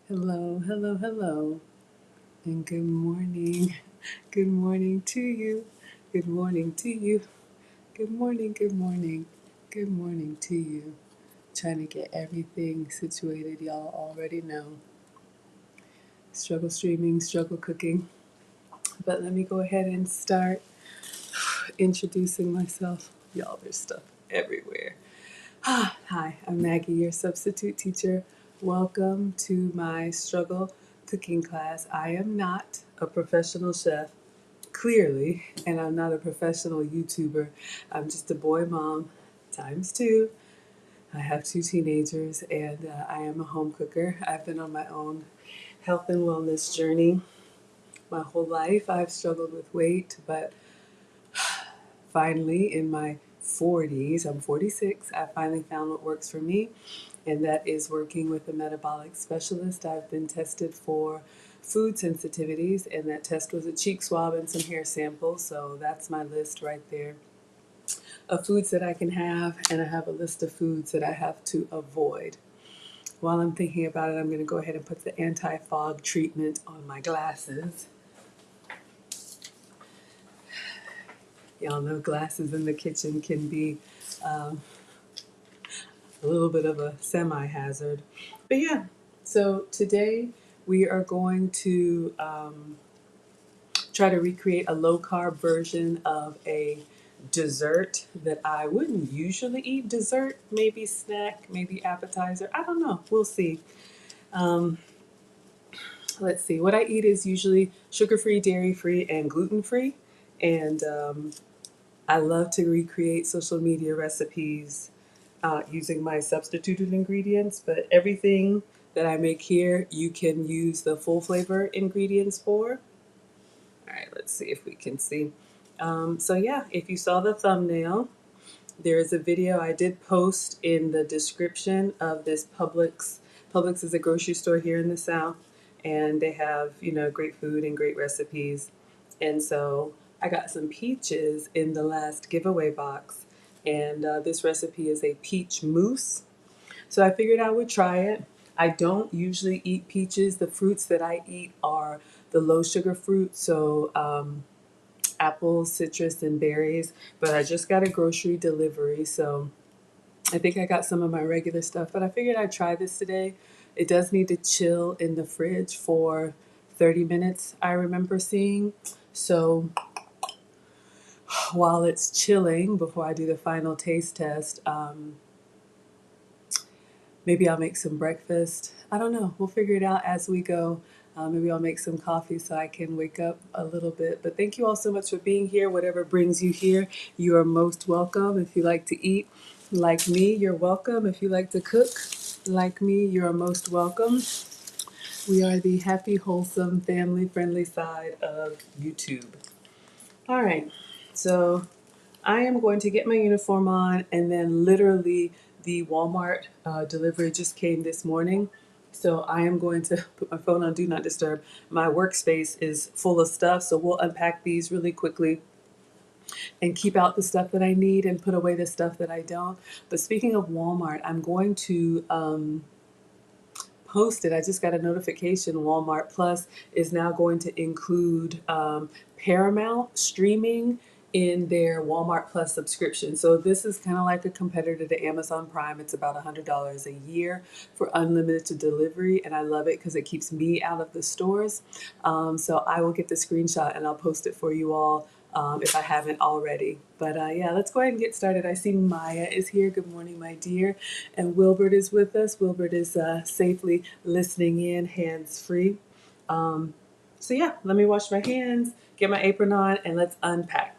Hello, hello, hello, and good morning. Good morning to you. Good morning to you. Good morning, good morning. Good morning to you. Trying to get everything situated, y'all already know. Struggle streaming, struggle cooking. But let me go ahead and start introducing myself. Y'all, there's stuff everywhere. Hi, I'm Maggie, your substitute teacher. Welcome to my struggle cooking class. I am not a professional chef, clearly, and I'm not a professional YouTuber. I'm just a boy mom times two. I have two teenagers, and I am a home cooker. I've been on my own health and wellness journey my whole life. I've struggled with weight, but finally, in my 40s, I'm 46, I finally found what works for me, and that is working with a metabolic specialist. I've been tested for food sensitivities, and that test was a cheek swab and some hair samples, so that's my list right there of foods that I can have, and I have a list of foods that I have to avoid. While I'm thinking about it, I'm going to go ahead and put the anti-fog treatment on my glasses. Y'all know glasses in the kitchen can be um, a little bit of a semi-hazard. But yeah, so today we are going to try to recreate a low-carb version of a dessert that I wouldn't usually eat. Dessert, maybe snack, maybe appetizer. I don't know. We'll see. Um, let's see. What I eat is usually sugar-free, dairy-free, and gluten-free. And I love to recreate social media recipes using my substituted ingredients, but everything that I make here, you can use the full flavor ingredients for. All right, let's see if we can see. So yeah, if you saw the thumbnail, there is a video I did post in the description of this Publix. Publix is a grocery store here in the South, and they have, great food and great recipes. And so I got some peaches in the last giveaway box, and this recipe is a peach mousse. So I figured I would try it. I don't usually eat peaches. The fruits that I eat are the low sugar fruits, so apples, citrus, and berries. But I just got a grocery delivery, so I think I got some of my regular stuff. But I figured I'd try this today. It does need to chill in the fridge for 30 minutes, I remember seeing. So while it's chilling, before I do the final taste test, maybe I'll make some breakfast. I don't know. We'll figure it out as we go. Maybe I'll make some coffee so I can wake up a little bit. But thank you all so much for being here. Whatever brings you here, you are most welcome. If you like to eat like me, you're welcome. If you like to cook like me, you're most welcome. We are the happy, wholesome, family friendly side of YouTube. All right. So I am going to get my uniform on, and then literally the Walmart delivery just came this morning. So I am going to put my phone on Do Not Disturb. My workspace is full of stuff, so we'll unpack these really quickly and keep out the stuff that I need and put away the stuff that I don't. But speaking of Walmart, I'm going to post it. I just got a notification. Walmart Plus is now going to include Paramount streaming in their Walmart Plus subscription. So this is kind of like a competitor to Amazon Prime. It's about $100 a year for unlimited delivery, and I love it because it keeps me out of the stores. So I will get the screenshot and I'll post it for you all if I haven't already. But yeah, let's go ahead and get started. I see Maya is here. Good morning, my dear. And Wilbert is with us. Wilbert is safely listening in, hands free. So yeah, let me wash my hands, get my apron on, and let's unpack.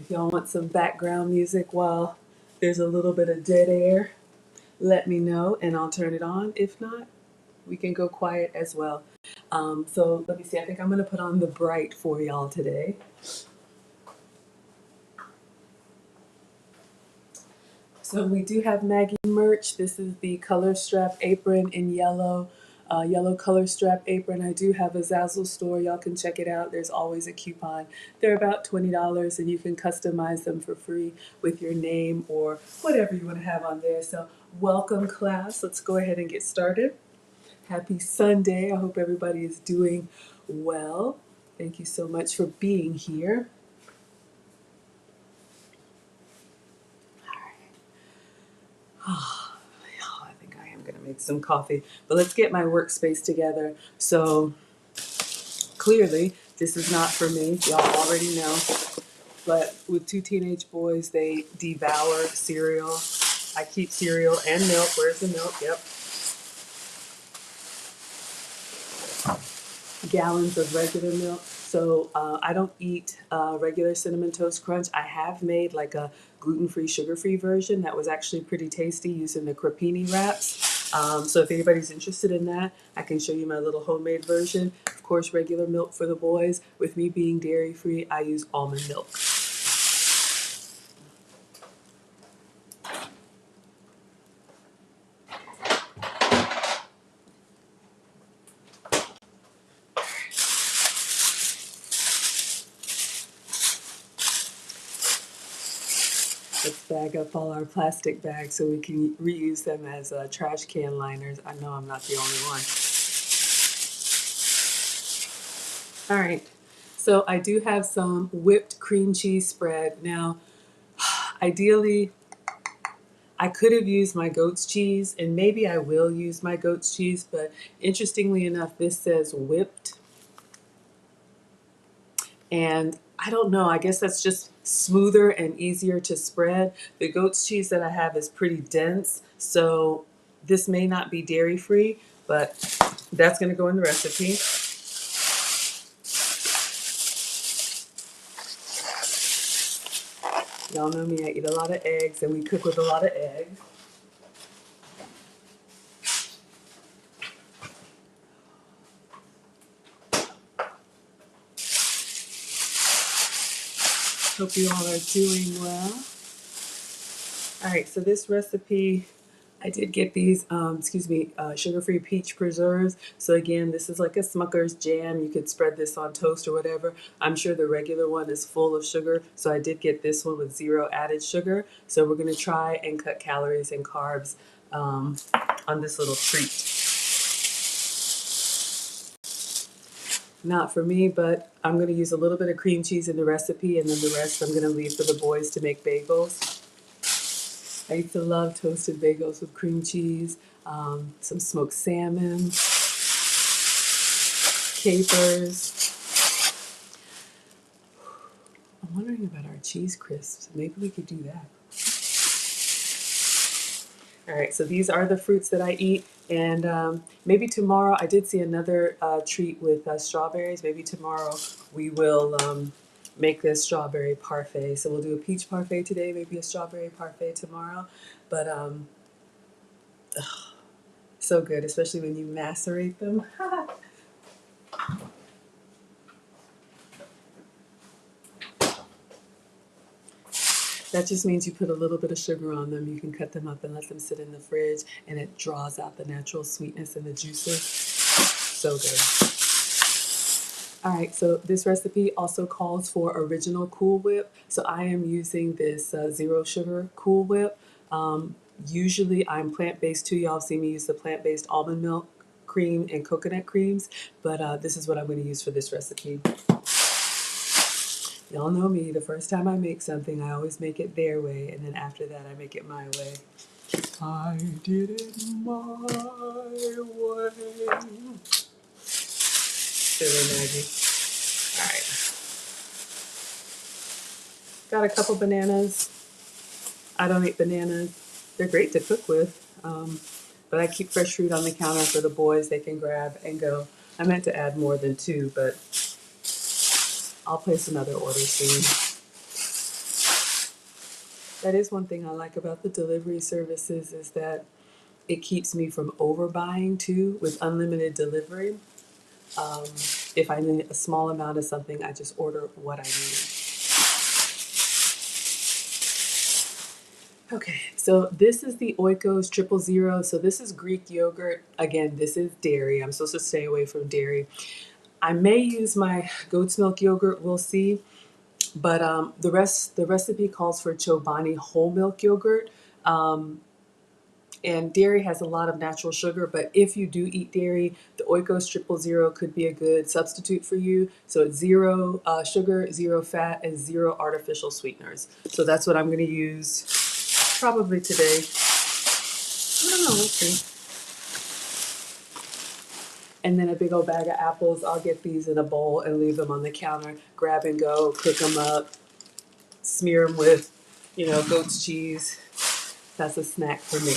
If y'all want some background music while there's a little bit of dead air, let me know and I'll turn it on. If not, we can go quiet as well. So let me see. I think I'm going to put on the bright for y'all today. So we do have Maggie merch. This is the color strap apron in yellow. yellow color strap apron. I do have a Zazzle store. Y'all can check it out. There's always a coupon. They're about $20 and you can customize them for free with your name or whatever you want to have on there. So welcome class. Let's go ahead and get started. Happy Sunday. I hope everybody is doing well. Thank you so much for being here. I think I am going to make some coffee, but let's get my workspace together. So clearly this is not for me. Y'all already know, but with two teenage boys, they devour cereal. I keep cereal and milk. Where's the milk? Yep. Gallons of regular milk. So I don't eat regular Cinnamon Toast Crunch. I have made like a gluten-free, sugar-free version that was actually pretty tasty using the crepini wraps. So if anybody's interested in that, I can show you my little homemade version. Of course, regular milk for the boys. With me being dairy-free, I use almond milk. Let's bag up all our plastic bags so we can reuse them as trash can liners. I know I'm not the only one. All right, so I do have some whipped cream cheese spread. Now, ideally, I could have used my goat's cheese, and maybe I will use my goat's cheese, but interestingly enough, this says whipped. And I don't know, I guess that's just smoother and easier to spread. The goat's cheese that I have is pretty dense, so this may not be dairy-free, but that's going to go in the recipe. Y'all know me, I eat a lot of eggs, and we cook with a lot of eggs. Hope you all are doing well. All right, so this recipe, I did get these, sugar-free peach preserves. So again, this is like a Smucker's jam. You could spread this on toast or whatever. I'm sure the regular one is full of sugar, so I did get this one with 0 added sugar. So we're gonna try and cut calories and carbs on this little treat. Not for me, but I'm gonna use a little bit of cream cheese in the recipe, and then the rest I'm gonna leave for the boys to make bagels. I used to love toasted bagels with cream cheese, some smoked salmon, capers. I'm wondering about our cheese crisps. Maybe we could do that. All right, so these are the fruits that I eat, and maybe tomorrow, I did see another treat with strawberries. Maybe tomorrow we will make this strawberry parfait. So we'll do a peach parfait today, maybe a strawberry parfait tomorrow. But so good, especially when you macerate them. That just means you put a little bit of sugar on them. You can cut them up and let them sit in the fridge, and it draws out the natural sweetness and the juices. So good. All right, so this recipe also calls for original Cool Whip. So I am using this 0 sugar Cool Whip. Usually I'm plant-based too. Y'all see me use the plant-based almond milk cream and coconut creams, but this is what I'm going to use for this recipe. Y'all know me, the first time I make something, I always make it their way, and then after that, I make it my way. I did it my way. Silly Maggie. All right. Got a couple bananas. I don't eat bananas. They're great to cook with, but I keep fresh fruit on the counter for the boys. They can grab and go. I meant to add more than 2, but I'll place another order soon. That is one thing I like about the delivery services, is that it keeps me from overbuying too with unlimited delivery. If I need a small amount of something, I just order what I need. Okay, so this is the Oikos 000. So this is Greek yogurt. Again, this is dairy. I'm supposed to stay away from dairy. I may use my goat's milk yogurt. We'll see. But the recipe calls for Chobani whole milk yogurt. And dairy has a lot of natural sugar, but if you do eat dairy, the Oikos 000 could be a good substitute for you. So it's zero sugar, zero fat, and zero artificial sweeteners. So that's what I'm going to use probably today. I don't know, we'll see. And then a big old bag of apples. I'll get these in a bowl and leave them on the counter. Grab and go, cook them up, smear them with, goat's cheese. That's a snack for me.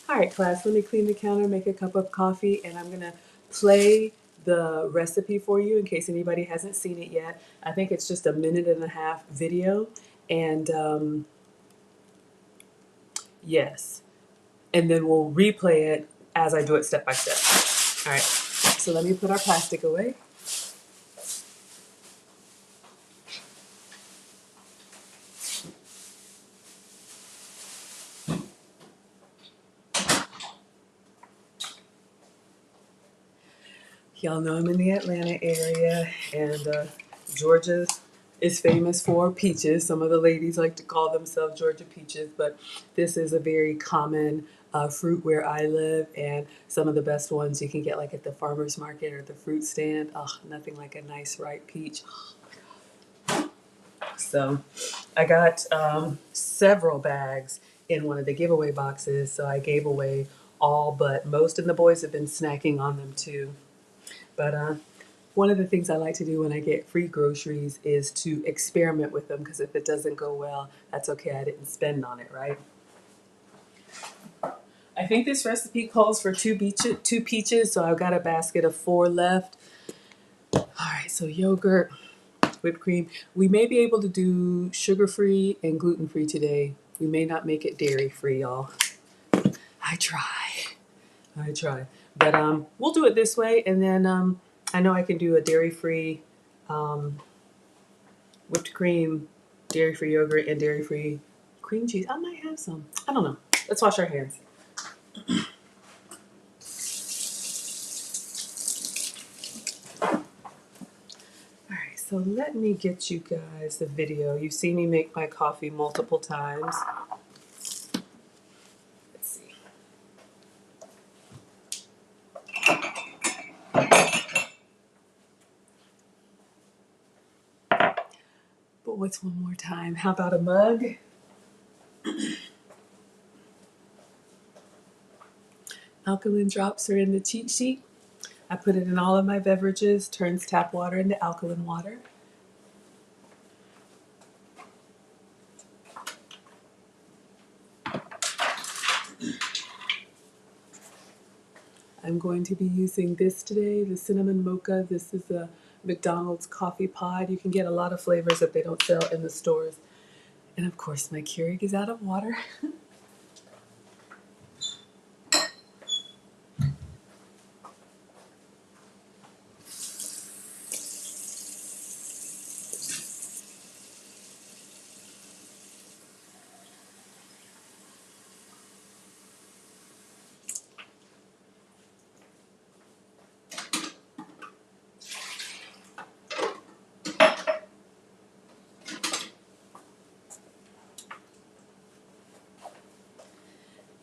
All right, class, let me clean the counter, make a cup of coffee, and I'm gonna play the recipe for you in case anybody hasn't seen it yet. I think it's just a 1.5-minute video, and yes, and then we'll replay it as I do it step by step. All right, so let me put our plastic away. Y'all know I'm in the Atlanta area, and Georgia is famous for peaches. Some of the ladies like to call themselves Georgia peaches, but this is a very common fruit where I live, and some of the best ones you can get like at the farmer's market or the fruit stand. Oh, nothing like a nice ripe peach. So I got several bags in one of the giveaway boxes, so I gave away all but most, and the boys have been snacking on them too. But one of the things I like to do when I get free groceries is to experiment with them, because if it doesn't go well, that's okay. I didn't spend on it, right? I think this recipe calls for two peaches, so I've got a basket of 4 left. All right, so yogurt, whipped cream. We may be able to do sugar-free and gluten-free today. We may not make it dairy-free, y'all. I try. But we'll do it this way, and then I know I can do a dairy-free whipped cream, dairy-free yogurt, and dairy-free cream cheese. I might have some. I don't know. Let's wash our hands. All right, so let me get you guys the video. You've seen me make my coffee multiple times. Let's see. But what's one more time? How about a mug? Alkaline drops are in the cheat sheet. I put it in all of my beverages, turns tap water into alkaline water. I'm going to be using this today, the cinnamon mocha. This is a McDonald's coffee pod. You can get a lot of flavors that they don't sell in the stores. And of course, my Keurig is out of water.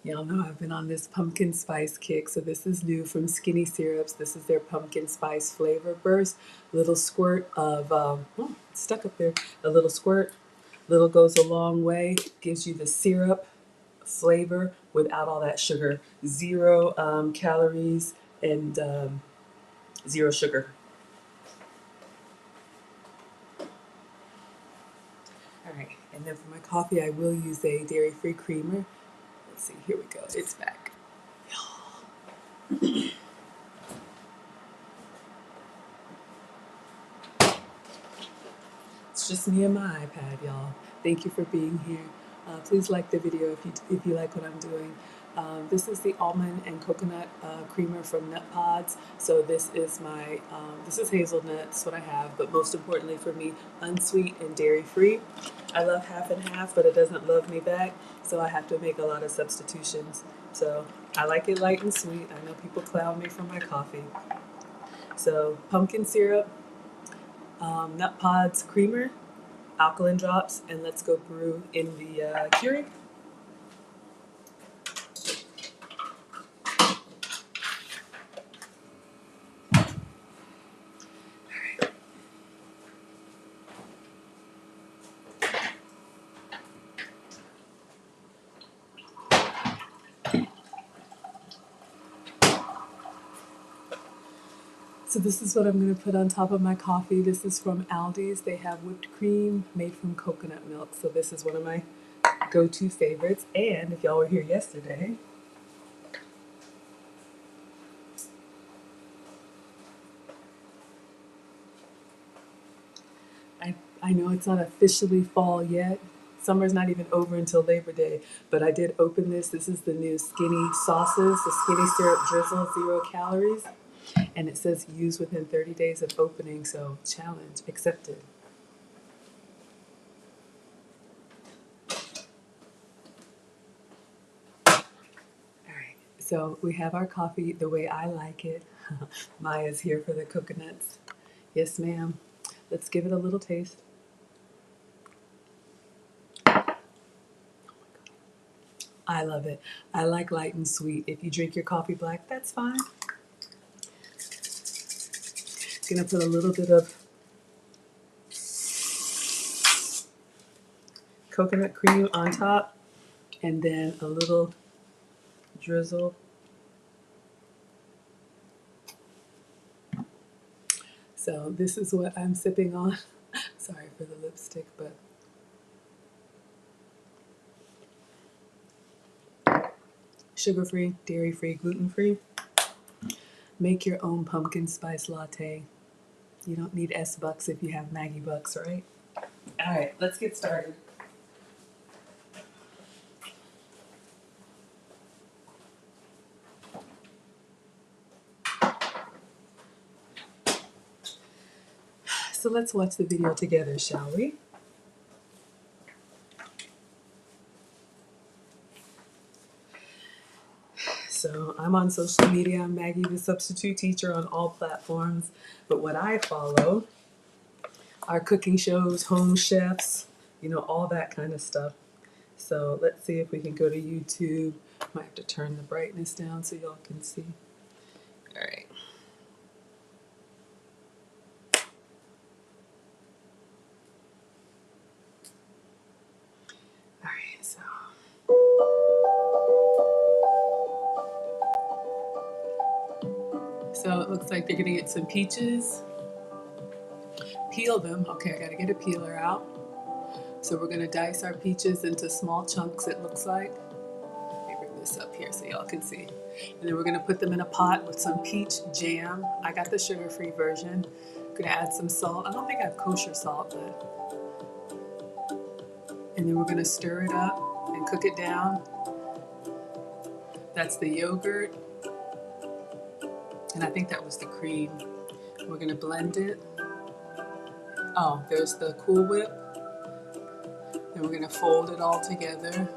Y'all know I've been on this pumpkin spice kick, so this is new from Skinny Syrups. This is their pumpkin spice flavor burst. Little squirt of, it's stuck up there. A little squirt, little goes a long way. Gives you the syrup flavor without all that sugar. 0 calories and 0 sugar. All right, and then for my coffee, I will use a dairy-free creamer. Let's see, here we go, it's back. It's just me and my iPad, y'all. Thank you for being here. Please like the video if you like what I'm doing. This is the almond and coconut creamer from Nut Pods. So this is this is hazelnut, that's what I have, but most importantly for me, unsweet and dairy free. I love half and half, but it doesn't love me back, so I have to make a lot of substitutions. So I like it light and sweet. I know people clown me for my coffee. So pumpkin syrup, Nut Pods creamer, alkaline drops, and let's go brew in the Keurig. So this is what I'm going to put on top of my coffee. This is from Aldi's. They have whipped cream made from coconut milk. So this is one of my go-to favorites. And if y'all were here yesterday, I know it's not officially fall yet. Summer's not even over until Labor Day, but I did open this. This is the new Skinny Sauces, the Skinny Syrup Drizzle, 0 calories. And it says use within 30 days of opening, so challenge accepted. All right, so we have our coffee the way I like it. Maya's here for the coconuts. Yes, ma'am. Let's give it a little taste. I love it. I like light and sweet. If you drink your coffee black, that's fine. Gonna put a little bit of coconut cream on top and then a little drizzle. So this is what I'm sipping on. Sorry for the lipstick, but sugar-free, dairy-free, gluten-free. Make your own pumpkin spice latte. You don't need S-Bucks if you have Maggie Bucks, right? All right, let's get started. So let's watch the video together, shall we? So I'm on social media. I'm Maggie, the substitute teacher, on all platforms. But what I follow are cooking shows, home chefs, all that kind of stuff. So let's see if we can go to YouTube. Might have to turn the brightness down so y'all can see. All right. All right, so it looks like they're gonna get some peaches. Peel them. Okay, I gotta get a peeler out. So we're gonna dice our peaches into small chunks, it looks like. Let me bring this up here so y'all can see. And then we're gonna put them in a pot with some peach jam. I got the sugar-free version. I'm gonna add some salt. I don't think I have kosher salt, but. And then we're gonna stir it up and cook it down. That's the yogurt. And I think that was the cream. We're gonna blend it. Oh, there's the Cool Whip. And we're gonna fold it all together.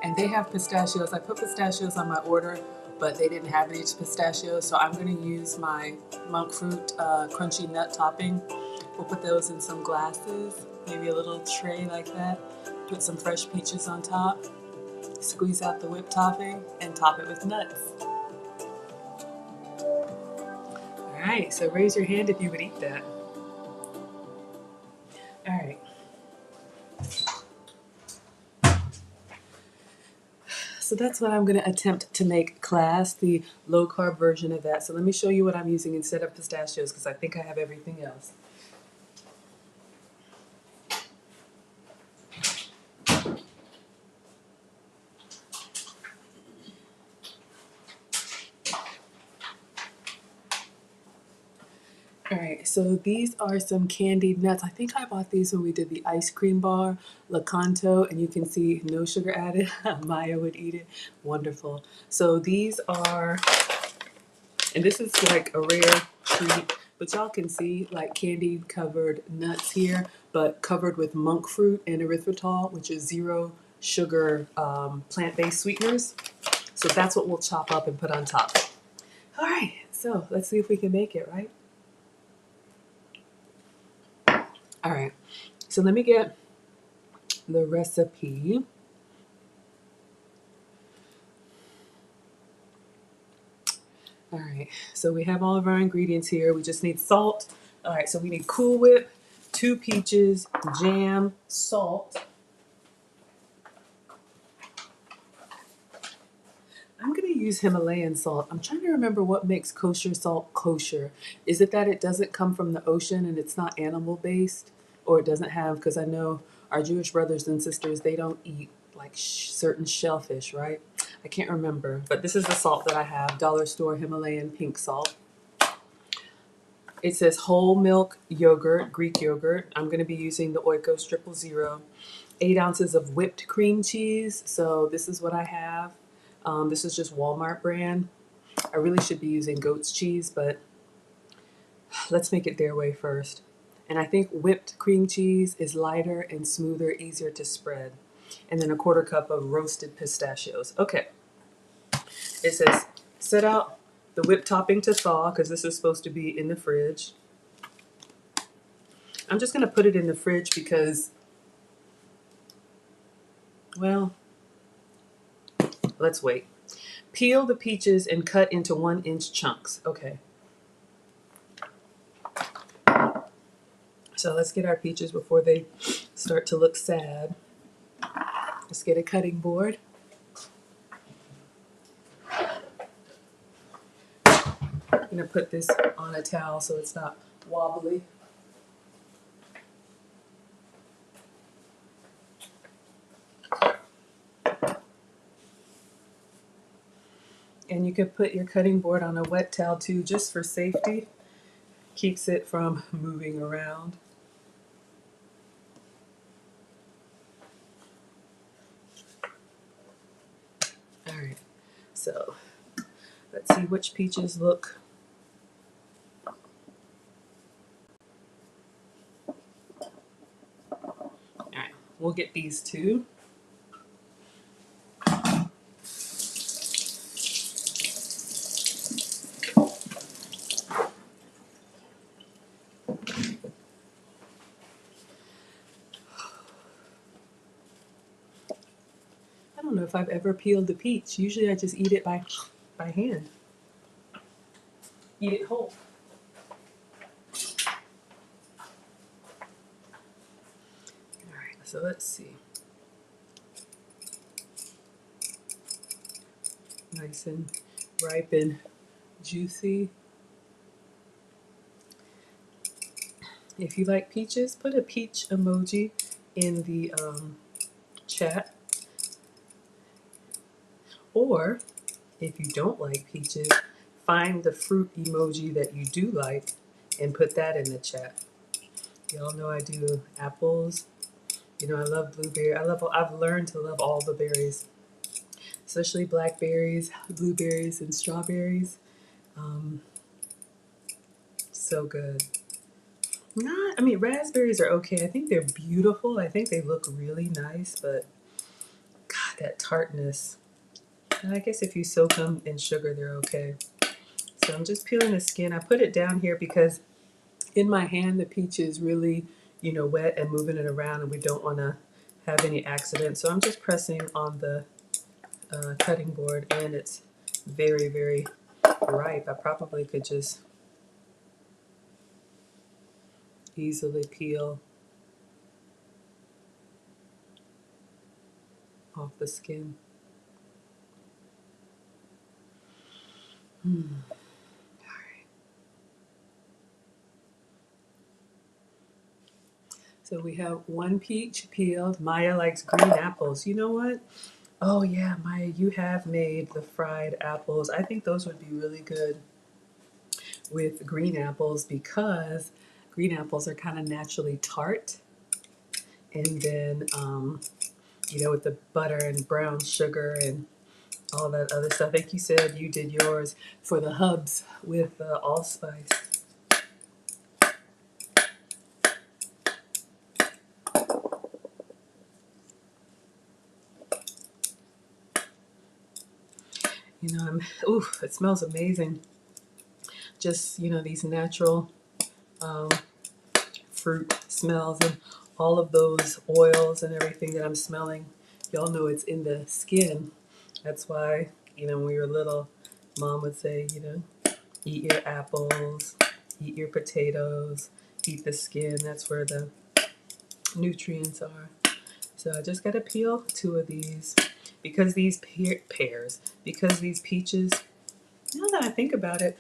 And they have pistachios. I put pistachios on my order, but they didn't have any pistachios, so I'm gonna use my monk fruit crunchy nut topping. We'll put those in some glasses, maybe a little tray like that. Put some fresh peaches on top, squeeze out the whipped topping, and top it with nuts. All right, so raise your hand if you would eat that. All right. So that's what I'm going to attempt to make, class, the low carb version of that. So let me show you what I'm using instead of pistachios, because I think I have everything else. All right, so these are some candied nuts. I think I bought these when we did the ice cream bar, Lakanto, and you can see no sugar added. Maya would eat it. Wonderful. So these are, and this is like a rare treat, but y'all can see like candy covered nuts here, but covered with monk fruit and erythritol, which is zero sugar plant-based sweeteners. So that's what we'll chop up and put on top. All right, so let's see if we can make it, right? All right, so let me get the recipe. All right, so we have all of our ingredients here. We just need salt. All right, so we need Cool Whip, 2 peaches, jam, salt. I'm gonna use Himalayan salt. I'm trying to remember what makes kosher salt kosher. Is it that it doesn't come from the ocean and it's not animal based? Or it doesn't have, because I know our Jewish brothers and sisters, they don't eat like certain shellfish, right? I can't remember, but this is the salt that I have, dollar store Himalayan pink salt. It says whole milk yogurt, Greek yogurt. I'm going to be using the Oikos 000. 8 ounces of whipped cream cheese. So this is what I have. This is just Walmart brand. I really should be using goat's cheese, but let's make it their way first. And I think whipped cream cheese is lighter and smoother, easier to spread. And then a 1/4 cup of roasted pistachios. Okay. It says set out the whipped topping to thaw because this is supposed to be in the fridge. I'm just going to put it in the fridge because, well, let's wait. Peel the peaches and cut into 1-inch chunks. Okay. So let's get our peaches before they start to look sad. Let's get a cutting board. I'm going to put this on a towel so it's not wobbly. And you can put your cutting board on a wet towel too, just for safety. Keeps it from moving around. All right, so let's see which peaches look. All right, we'll get these two. I don't know if I've ever peeled a peach. Usually I just eat it by hand. Eat it whole. All right, so let's see. Nice and ripe and juicy. If you like peaches, put a peach emoji in the chat. Or if you don't like peaches, find the fruit emoji that you do like and put that in the chat. Y'all know I do apples. You know, I love blueberry. I've learned to love all the berries, especially blackberries, blueberries, and strawberries. So good. I mean, raspberries are okay. I think they're beautiful. I think they look really nice, but God, that tartness. And I guess if you soak them in sugar, they're okay. So I'm just peeling the skin. I put it down here because in my hand, the peach is really, wet and moving it around, and we don't want to have any accidents. So I'm just pressing on the cutting board, and it's very, very ripe. I probably could just easily peel off the skin. All right. So we have 1 peach peeled. Maya likes green apples. You know what? Oh yeah, Maya, you have made the fried apples. I think those would be really good with green apples because green apples are kind of naturally tart. And then, you know, with the butter and brown sugar and all that other stuff. I think you said you did yours for the hubs with allspice. You know, ooh, it smells amazing. Just, you know, these natural um, fruit smells and all of those oils and everything that I'm smelling. Y'all know it's in the skin. That's why, you know, when we were little, Mom would say, you know, eat your apples, eat your potatoes, eat the skin. That's where the nutrients are. So I just got to peel 2 of these because these pears, because these peaches, now that I think about it,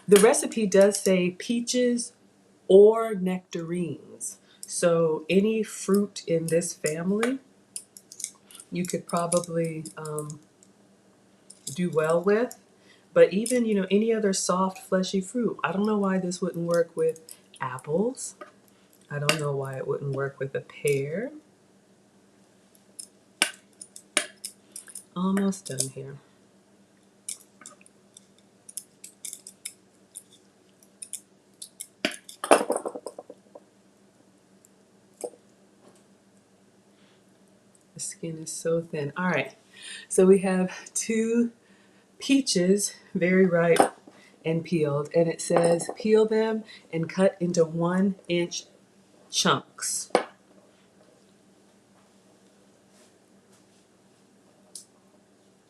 the recipe does say peaches or nectarines. So any fruit in this family, you could probably do well with. But even, you know, any other soft, fleshy fruit, I don't know why this wouldn't work with apples. I don't know why it wouldn't work with a pear. Almost done here. The skin is so thin. All right, so we have 2 peaches, very ripe and peeled, and it says peel them and cut into 1-inch chunks.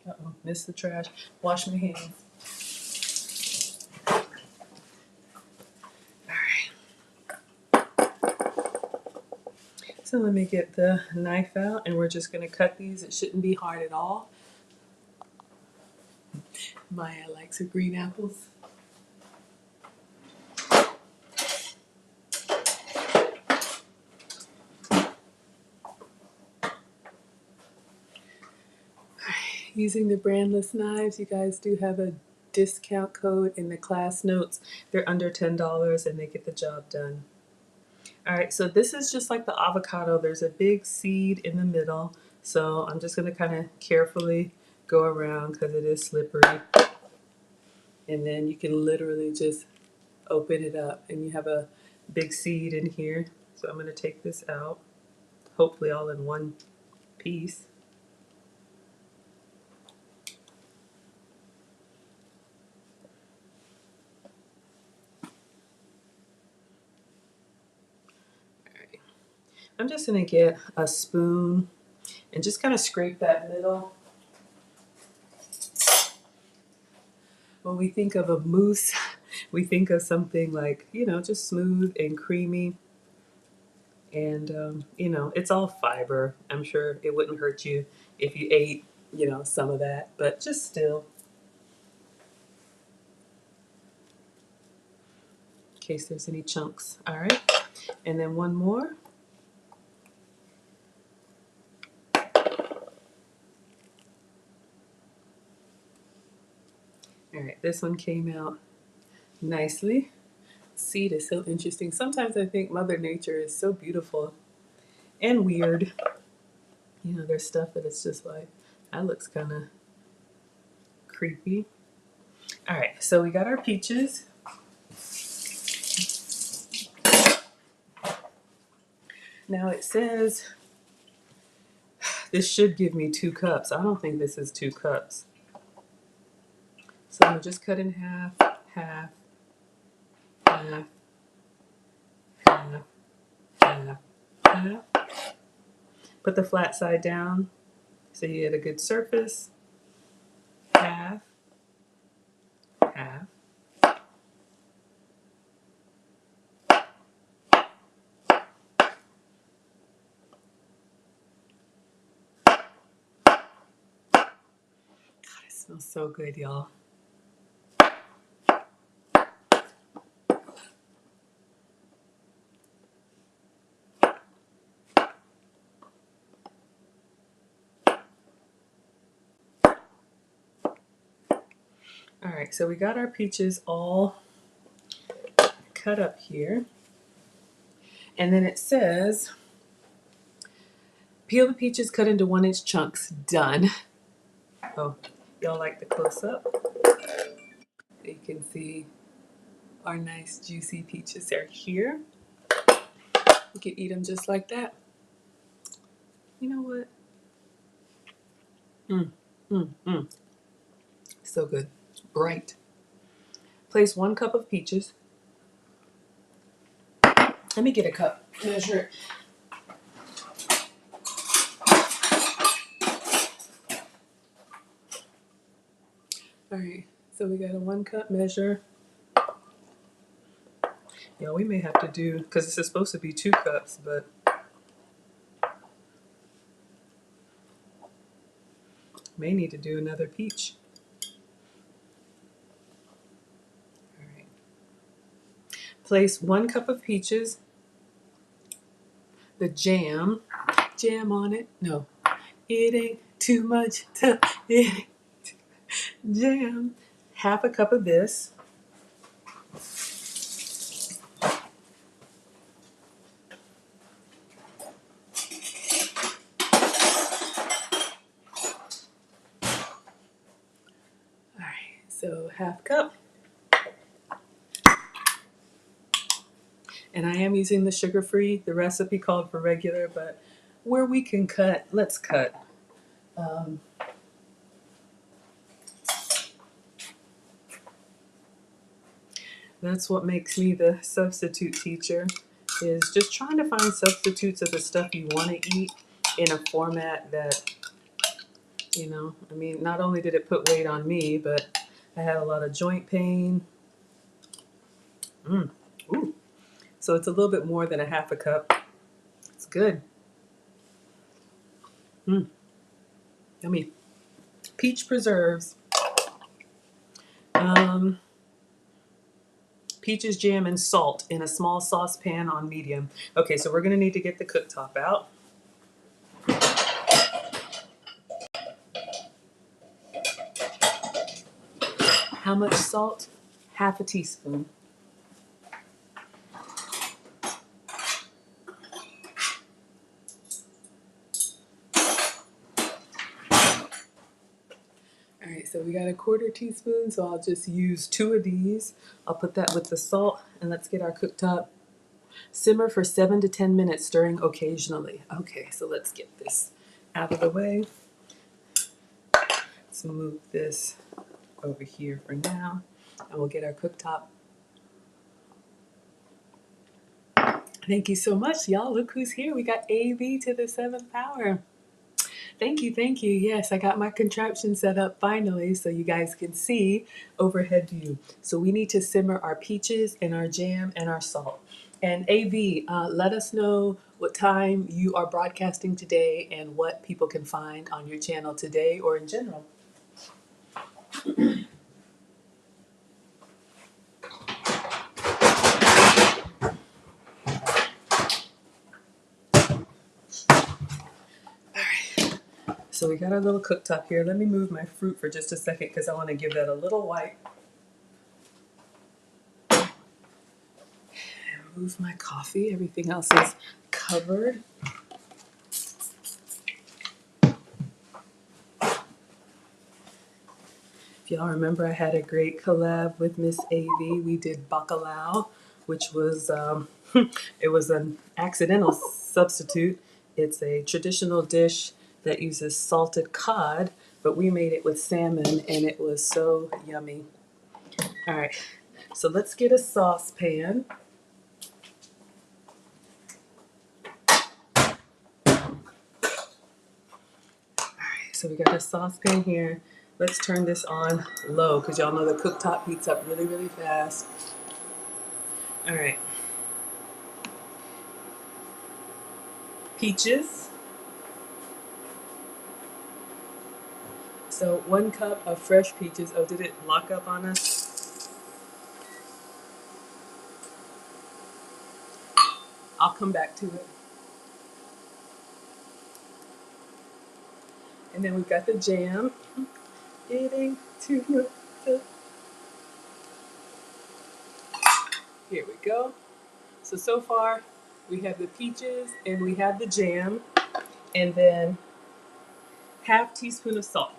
Uh-oh, missed the trash. Wash my hands. All right. So let me get the knife out, and we're just going to cut these. It shouldn't be hard at all. Maya likes her green apples. Using the brandless knives, you guys do have a discount code in the class notes. They're under $10 and they get the job done. All right, so this is just like the avocado. There's a big seed in the middle. So I'm just gonna kind of carefully go around because it is slippery. And then you can literally just open it up and you have a big seed in here. So I'm gonna take this out, hopefully all in one piece. I'm just gonna get a spoon and just kind of scrape that middle. When we think of a mousse, we think of something like, you know, just smooth and creamy. And, you know, it's all fiber. I'm sure it wouldn't hurt you if you ate, you know, some of that, but just still, in case there's any chunks. All right. And then one more. All right, this one came out nicely. Seed is so interesting. Sometimes I think Mother Nature is so beautiful and weird. You know, there's stuff that it's just like, that looks kind of creepy. All right, so we got our peaches. Now it says this should give me 2 cups. I don't think this is 2 cups. So I'm gonna just cut in half, half, half, half, half, half. Put the flat side down so you get a good surface. Half, half. God, it smells so good, y'all. All right, so we got our peaches all cut up here. And then it says, peel the peaches, cut into 1-inch chunks. Done. Oh, y'all like the close up? You can see our nice juicy peaches are here. You can eat them just like that. You know what? So good. Bright. Place 1 cup of peaches. Let me get a cup. Measure it. All right, so we got a 1 cup measure. Yeah, we may have to do, because this is supposed to be 2 cups, but may need to do another peach. All right. Place 1 cup of peaches, the jam on it. No, it ain't too much to it jam. 1/2 cup of this. All right, so 1/2 cup. And I am using the sugar-free. The recipe called for regular, but where we can cut, let's cut. That's what makes me the substitute teacher, is just trying to find substitutes of the stuff you want to eat in a format that, you know, I mean, not only did it put weight on me, but I had a lot of joint pain. Ooh. So it's a little bit more than a 1/2 cup. It's good. Yummy. Peach preserves. Peaches, jam, and salt in a small saucepan on medium. Okay, so we're gonna need to get the cooktop out. How much salt? 1/2 teaspoon. All right, so we got a 1/4 teaspoon, so I'll just use 2 of these. I'll put that with the salt, and let's get our cooktop. Simmer for 7 to 10 minutes, stirring occasionally. Okay, so let's get this out of the way. Let's move this over here for now, and we'll get our cooktop. Thank you so much, y'all. Look who's here. We got AV to the 7th power. Thank you, thank you. Yes, I got my contraption set up finally so you guys can see overhead view. So we need to simmer our peaches and our jam and our salt. And AV, let us know what time you are broadcasting today and what people can find on your channel today or in general. So we got our little cooktop here. Let me move my fruit for just a second because I want to give that a little wipe. And move my coffee. Everything else is covered. If y'all remember, I had a great collab with Miss AV. We did bacalao, which was it was an accidental substitute. It's a traditional dish that uses salted cod, but we made it with salmon, and it was so yummy. All right, so let's get a saucepan. So we got a saucepan here. Let's turn this on low because y'all know the cooktop heats up really, really fast. All right. Peaches. So 1 cup of fresh peaches. Oh, did it lock up on us? I'll come back to it. And then we've got the jam. It ain't too much. Here we go. So far we have the peaches and we have the jam, and then half teaspoon of salt.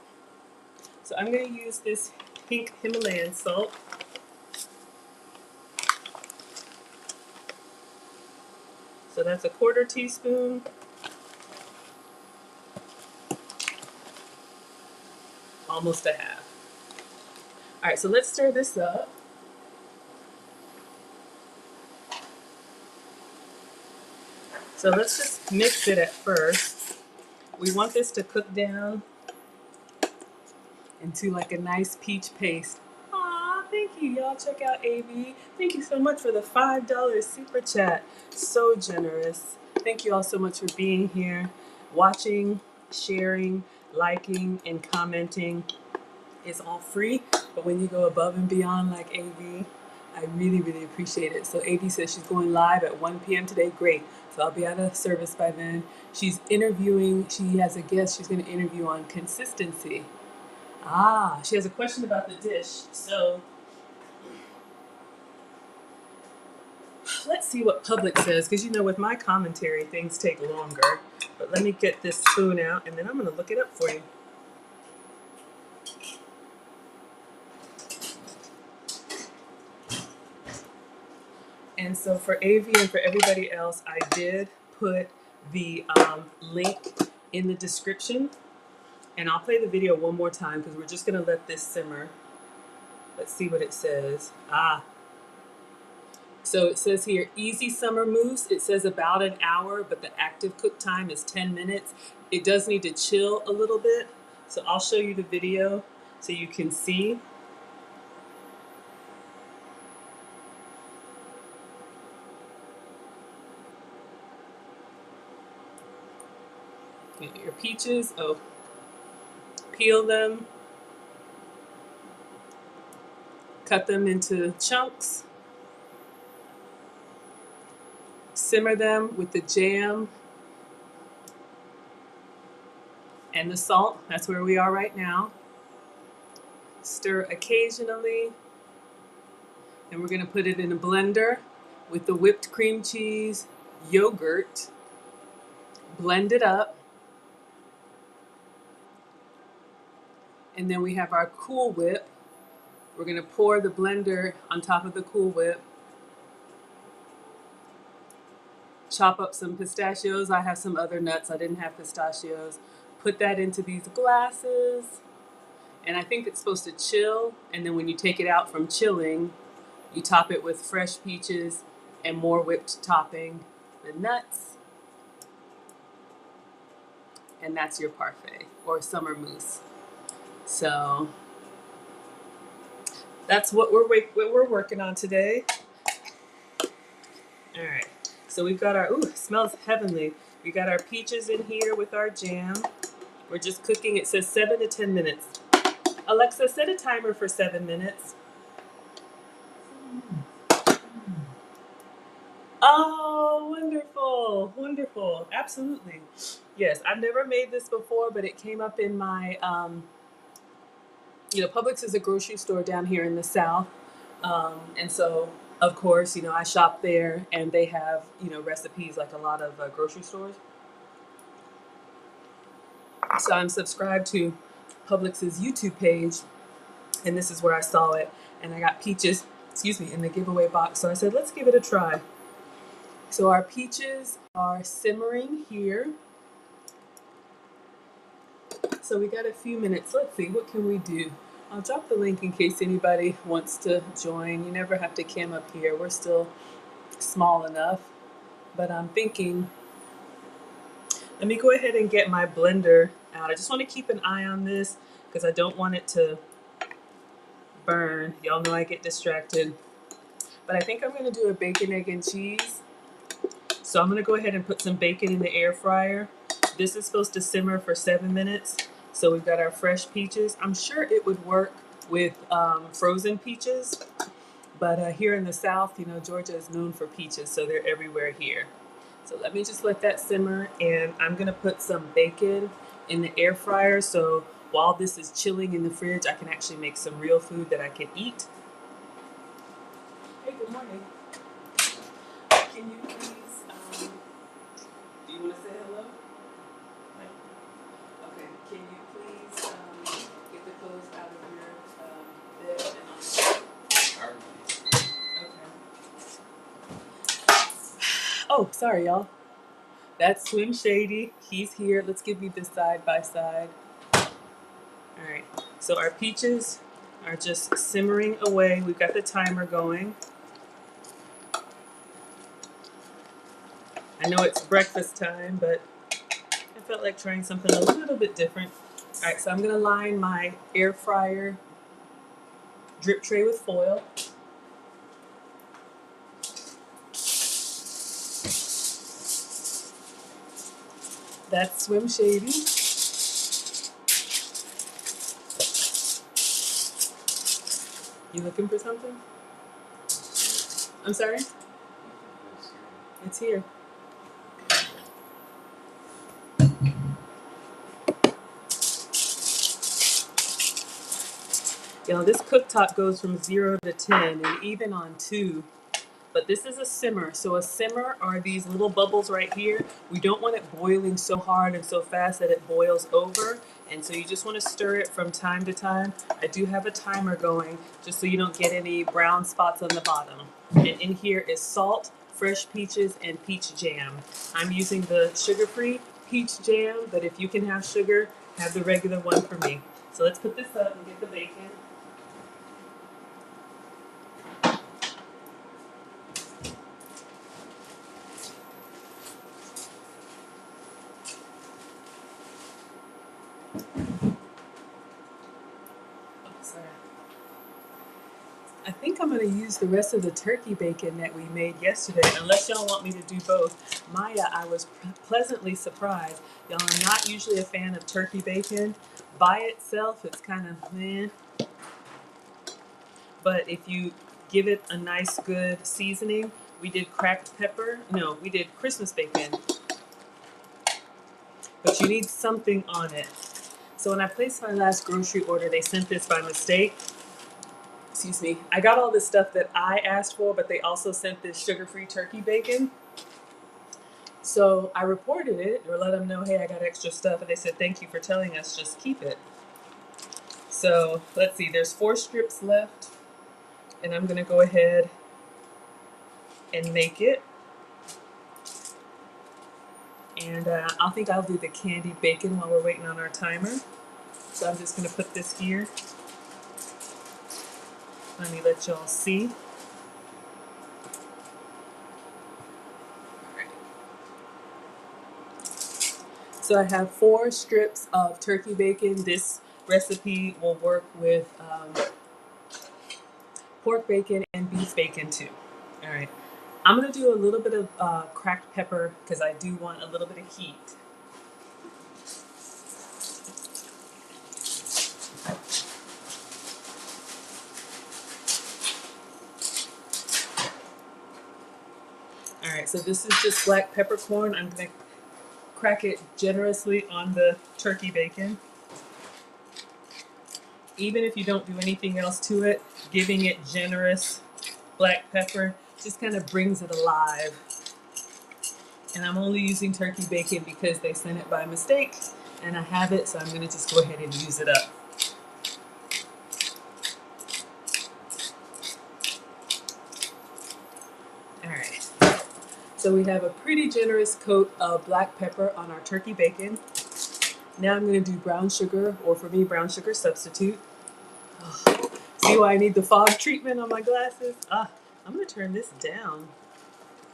So I'm going to use this pink Himalayan salt. So that's a quarter teaspoon. Almost a half. All right, so let's stir this up. So let's just mix it at first. We want this to cook down into like a nice peach paste. Aw, thank you. Y'all check out AV. Thank you so much for the $5 super chat. So generous. Thank you all so much for being here, watching, sharing, liking, and commenting. It's all free, but when you go above and beyond like AV, I really, really appreciate it. So AV says she's going live at 1 p.m. today. Great. So I'll be out of service by then. She's interviewing. She has a guest she's going to interview on consistency. Ah, she has a question about the dish. So let's see what Publix says, because you know with my commentary things take longer. But let me get this spoon out and then I'm going to look it up for you. And so for AV and for everybody else, I did put the link in the description. And I'll play the video one more time because we're just going to let this simmer. Let's see what it says. So it says here, easy summer mousse. It says about an hour, but the active cook time is 10 minutes. It does need to chill a little bit. So I'll show you the video so you can see. Your peaches, peel them, cut them into chunks, simmer them with the jam and the salt. That's where we are right now. Stir occasionally, and we're going to put it in a blender with the whipped cream cheese, yogurt, blend it up, and then we have our Cool Whip. We're going to pour the blender on top of the Cool Whip, chop up some pistachios. I have some other nuts. I didn't have pistachios. Put that into these glasses, and I think it's supposed to chill, and then when you take it out from chilling, you top it with fresh peaches and more whipped topping, the nuts, and that's your parfait or summer mousse. So that's what we're working on today. All right, so we've got our, ooh, it smells heavenly. We got our peaches in here with our jam. We're just cooking. It says 7 to 10 minutes. Alexa, set a timer for 7 minutes. Oh, wonderful, wonderful, absolutely. Yes, I've never made this before, but it came up in my, Publix is a grocery store down here in the South. And so, of course, I shop there and they have, recipes like a lot of grocery stores. So I'm subscribed to Publix's YouTube page, and this is where I saw it. And I got peaches, in the giveaway box. So I said, let's give it a try. So our peaches are simmering here. So we got a few minutes. Let's see, what can we do? I'll drop the link in case anybody wants to join. You never have to cam up here. We're still small enough. But I'm thinking, let me go ahead and get my blender out. I just want to keep an eye on this because I don't want it to burn. Y'all know I get distracted. But I think I'm going to do a bacon, egg, and cheese. So I'm going to go ahead and put some bacon in the air fryer. This is supposed to simmer for 7 minutes. So we've got our fresh peaches. I'm sure it would work with frozen peaches. But here in the South, Georgia is known for peaches, so they're everywhere here. So let me just let that simmer, and I'm going to put some bacon in the air fryer. So while this is chilling in the fridge, I can actually make some real food that I can eat. Hey, good morning. can you please, do you want to say hello? Okay, can you please get the clothes out of your bed and on the Okay. Oh, sorry, y'all. That's Swim Shady. He's here. Let's give you the side by side. All right. So our peaches are just simmering away. We've got the timer going. I know it's breakfast time, but I felt like trying something a little bit different. All right, so I'm gonna line my air fryer drip tray with foil. That's Swim Shady. You looking for something? I'm sorry? It's here. You know, this cooktop goes from 0 to 10 and even on 2. But this is a simmer. So a simmer are these little bubbles right here. We don't want it boiling so hard and so fast that it boils over. And so you just want to stir it from time to time. I do have a timer going just so you don't get any brown spots on the bottom. And in here is salt, fresh peaches, and peach jam. I'm using the sugar-free peach jam, but if you can have sugar, have the regular one for me. So let's put this up and get the bacon. I think I'm going to use the rest of the turkey bacon that we made yesterday, unless y'all want me to do both. Maya, I was pleasantly surprised. Y'all, I'm not usually a fan of turkey bacon. By itself, it's kind of meh. But if you give it a nice, good seasoning, we did cracked pepper. No, we did Christmas bacon. But you need something on it. So when I placed my last grocery order, they sent this by mistake. Excuse me, I got all this stuff that I asked for, but they also sent this sugar-free turkey bacon. So I reported it or let them know, hey, I got extra stuff. And they said, thank you for telling us, just keep it. So let's see, there's 4 strips left. And I'm gonna go ahead and make it. And I think I'll do the candied bacon while we're waiting on our timer. So I'm just gonna put this here. Let me let y'all see. So I have 4 strips of turkey bacon. This recipe will work with pork bacon and beef bacon too. All right. I'm gonna do a little bit of cracked pepper because I do want a little bit of heat. All right, so this is just black peppercorn. I'm gonna crack it generously on the turkey bacon. Even if you don't do anything else to it, giving it generous black pepper just kind of brings it alive. And I'm only using turkey bacon because they sent it by mistake and I have it, so I'm gonna just go ahead and use it up. All right, so we have a pretty generous coat of black pepper on our turkey bacon. Now I'm gonna do brown sugar, or for me, brown sugar substitute. Oh, see why I need the fog treatment on my glasses? I'm gonna turn this down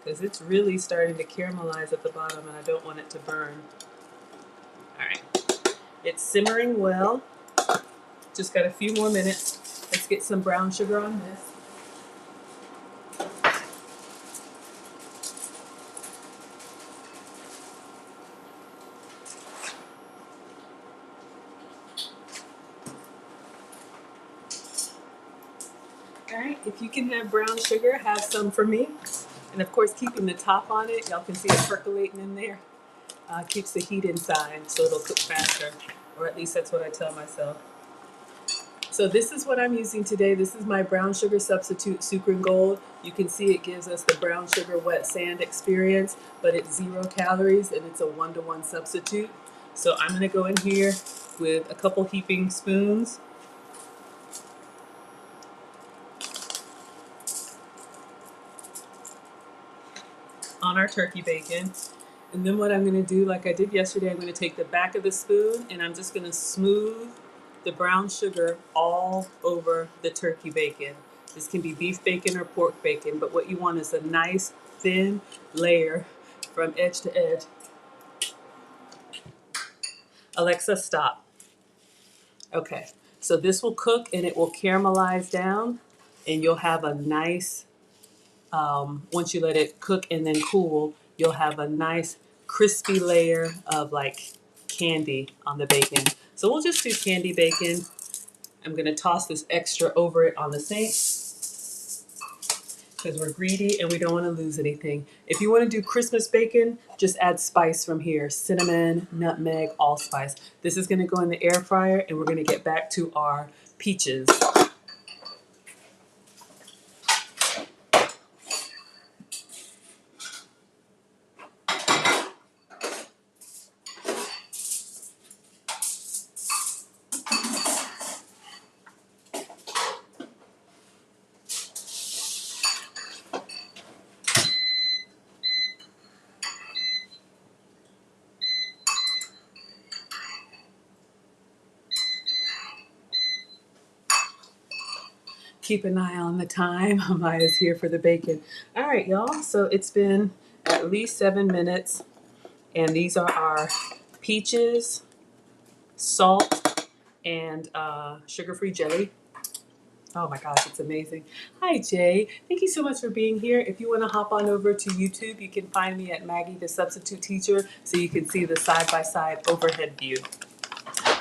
because it's really starting to caramelize at the bottom and I don't want it to burn. All right, it's simmering well. Just got a few more minutes. Let's get some brown sugar on this. All right, if you can have brown sugar, have some for me. And of course, keeping the top on it, y'all can see it percolating in there. Keeps the heat inside so it'll cook faster, or at least that's what I tell myself. So this is what I'm using today. This is my brown sugar substitute Sucre Gold. You can see it gives us the brown sugar wet sand experience, but it's 0 calories and it's a 1-to-1 substitute. So I'm gonna go in here with a couple heaping spoons on our turkey bacon. And then what I'm gonna do, like I did yesterday, I'm gonna take the back of the spoon and I'm just gonna smooth the brown sugar all over the turkey bacon. This can be beef bacon or pork bacon, but what you want is a nice thin layer from edge to edge. Alexa, stop. Okay, so this will cook and it will caramelize down and you'll have a nice, once you let it cook and then cool, you'll have a nice crispy layer of like candy on the bacon. So we'll just do candy bacon. I'm gonna toss this extra over it on the sink because we're greedy and we don't want to lose anything. If you want to do Christmas bacon, just add spice from here: cinnamon, nutmeg, allspice. This is going to go in the air fryer and we're going to get back to our peaches. Keep an eye on the time. Amaya's here for the bacon. All right, y'all. So it's been at least 7 minutes, and these are our peaches, salt, and sugar-free jelly. Oh my gosh, it's amazing. Hi, Jay. Thank you so much for being here. If you want to hop on over to YouTube, you can find me at Maggie the Substitute Teacher so you can see the side-by-side overhead view.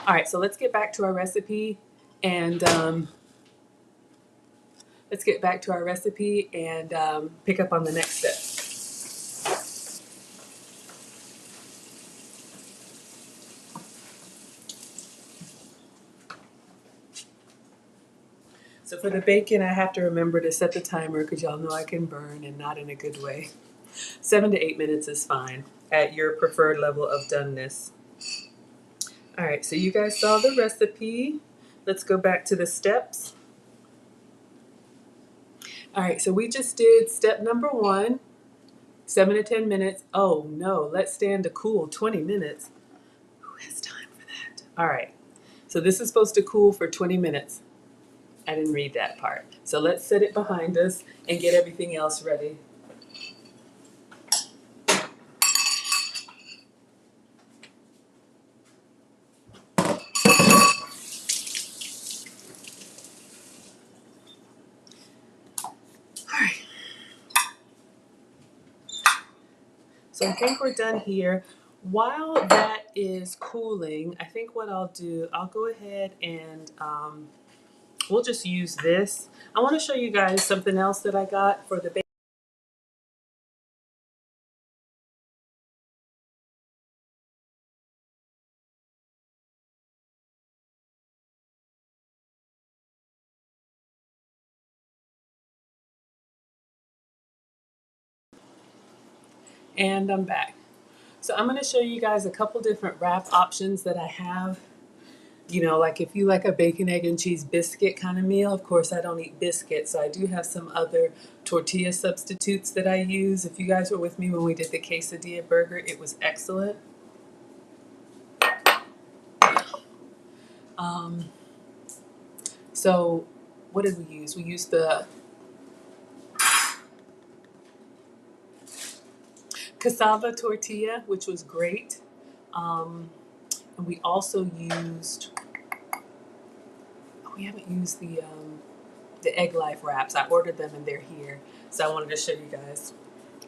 All right, so let's get back to our recipe and pick up on the next step. So for the bacon, I have to remember to set the timer because y'all know I can burn and not in a good way. 7 to 8 minutes is fine at your preferred level of doneness. All right, so you guys saw the recipe. Let's go back to the steps. All right, so we just did step number 1, 7 to 10 minutes. Oh no, let stand to cool 20 minutes. Who has time for that? All right, so this is supposed to cool for 20 minutes. I didn't read that part. So let's set it behind us and get everything else ready. All right. So I think we're done here. While that is cooling, I think what I'll do, I'll go ahead and we'll just use this. I want to show you guys something else that I got for the bacon. And I'm back. So I'm going to show you guys a couple different wrap options that I have. You know, like if you like a bacon, egg, and cheese biscuit kind of meal, of course I don't eat biscuits, so I do have some other tortilla substitutes that I use. If you guys were with me when we did the quesadilla burger, it was excellent. So what did we use? We used the cassava tortilla, which was great. And we also used, we haven't used the Egg Life wraps. I ordered them and they're here. So I wanted to show you guys.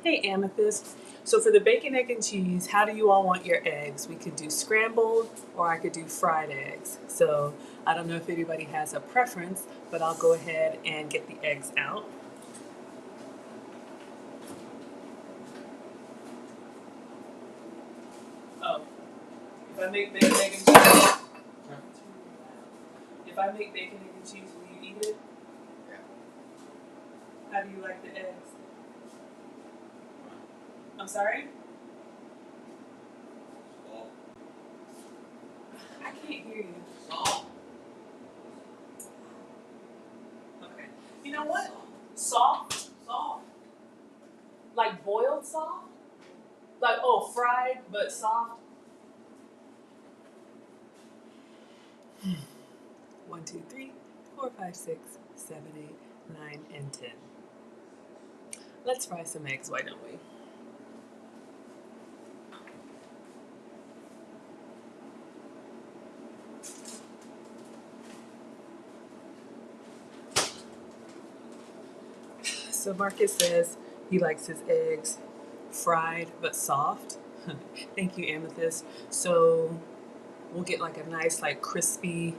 Hey, Amethyst. So for the bacon, egg, and cheese, how do you all want your eggs? We could do scrambled or I could do fried eggs. So I don't know if anybody has a preference, but I'll go ahead and get the eggs out. Oh, if I make bacon, egg, and cheese, If I make bacon, egg, and cheese, will you eat it? Yeah. How do you like the eggs? I'm sorry? Salt. I can't hear you. Salt. Okay. You know what? Soft? Salt. Like boiled soft? Like, oh, fried but soft? 1, 2, 3, 4, 5, 6, 7, 8, 9, and 10. Let's fry some eggs, why don't we? So Marcus says he likes his eggs fried but soft. Thank you, Amethyst. So we'll get like a nice like crispy,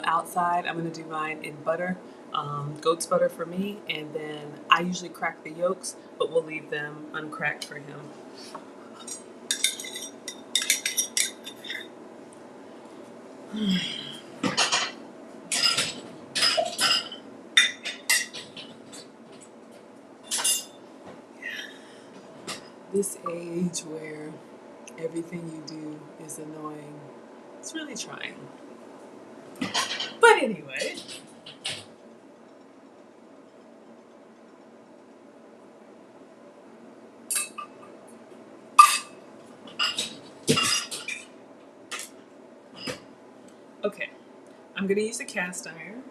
outside. I'm gonna do mine in butter, goat's butter for me, and then I usually crack the yolks, but we'll leave them uncracked for him. This age where everything you do is annoying, it's really trying. But anyway. Okay, I'm gonna use a cast iron.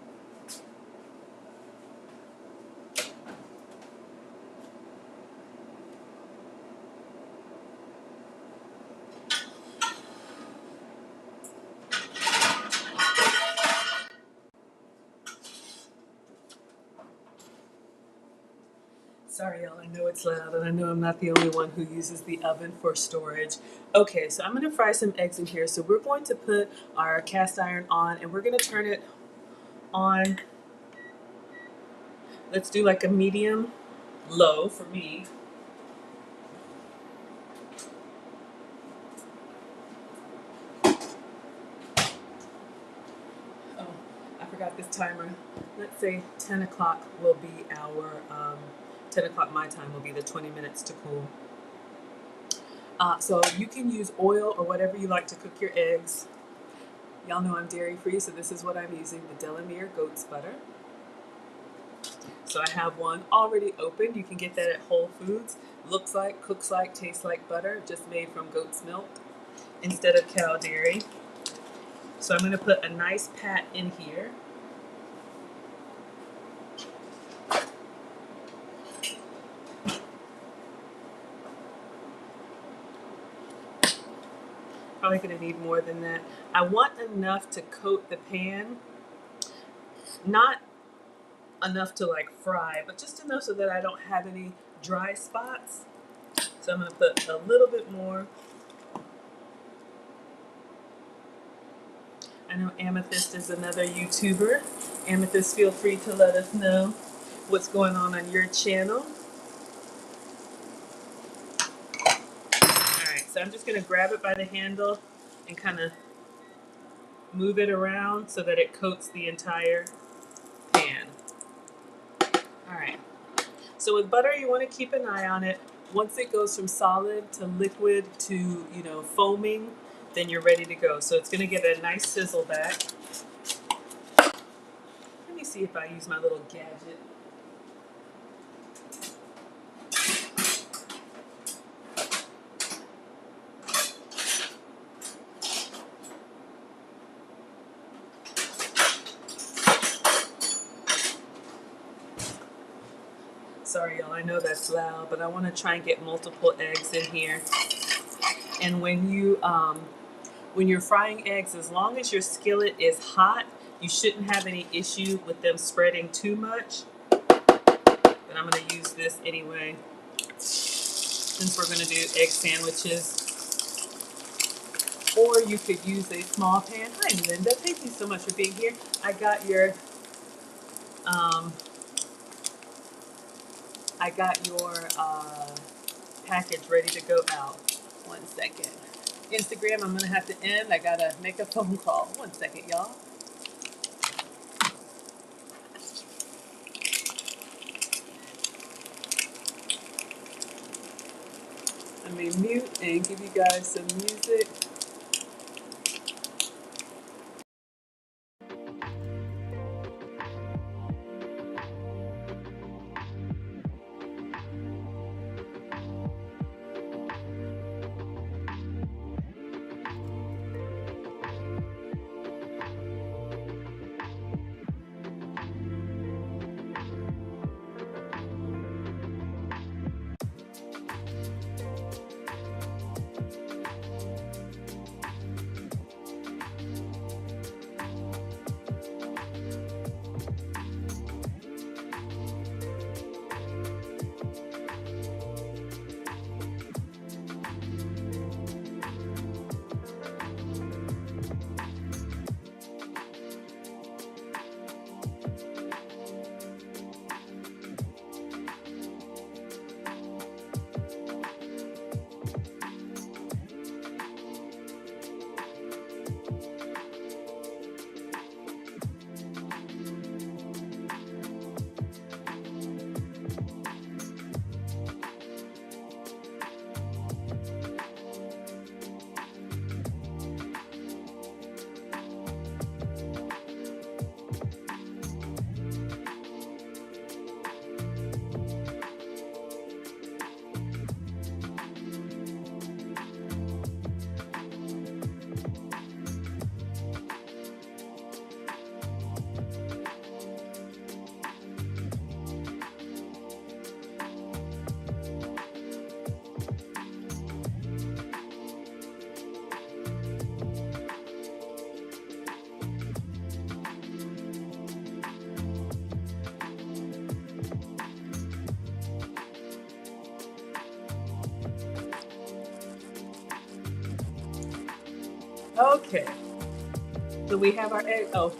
Sorry, y'all, I know it's loud, and I know I'm not the only one who uses the oven for storage. Okay, so I'm gonna fry some eggs in here. So we're going to put our cast iron on, and we're gonna turn it on. Let's do like a medium low for me. Oh, I forgot this timer. Let's say 10 o'clock will be our, 10 o'clock my time will be the 20 minutes to cool. So you can use oil or whatever you like to cook your eggs. Y'all know I'm dairy free, so this is what I'm using, the Delamere goat's butter. So I have one already opened. You can get that at Whole Foods. Looks like, cooks like, tastes like butter, just made from goat's milk instead of cow dairy. So I'm going to put a nice pat in here. Probably going to need more than that. I want enough to coat the pan. Not enough to like fry, but just enough so that I don't have any dry spots. So I'm going to put a little bit more. I know Amethyst is another YouTuber. Amethyst, feel free to let us know what's going on your channel. Alright, so I'm just going to grab it by the handle and kind of move it around so that it coats the entire pan. Alright, so with butter you want to keep an eye on it. Once it goes from solid to liquid to, foaming, then you're ready to go. So it's going to get a nice sizzle back. Let me see if I use my little gadget. Sorry, y'all, I know that's loud, but I want to try and get multiple eggs in here. And when you're frying eggs, as long as your skillet is hot, you shouldn't have any issue with them spreading too much. But I'm going to use this anyway, since we're going to do egg sandwiches. Or you could use a small pan. Hi, Linda. Thank you so much for being here. I got your package ready to go out. 1 second. Instagram, I'm gonna have to end. I gotta make a phone call. 1 second, y'all. me mute and give you guys some music. Okay, so we have our egg. Oh,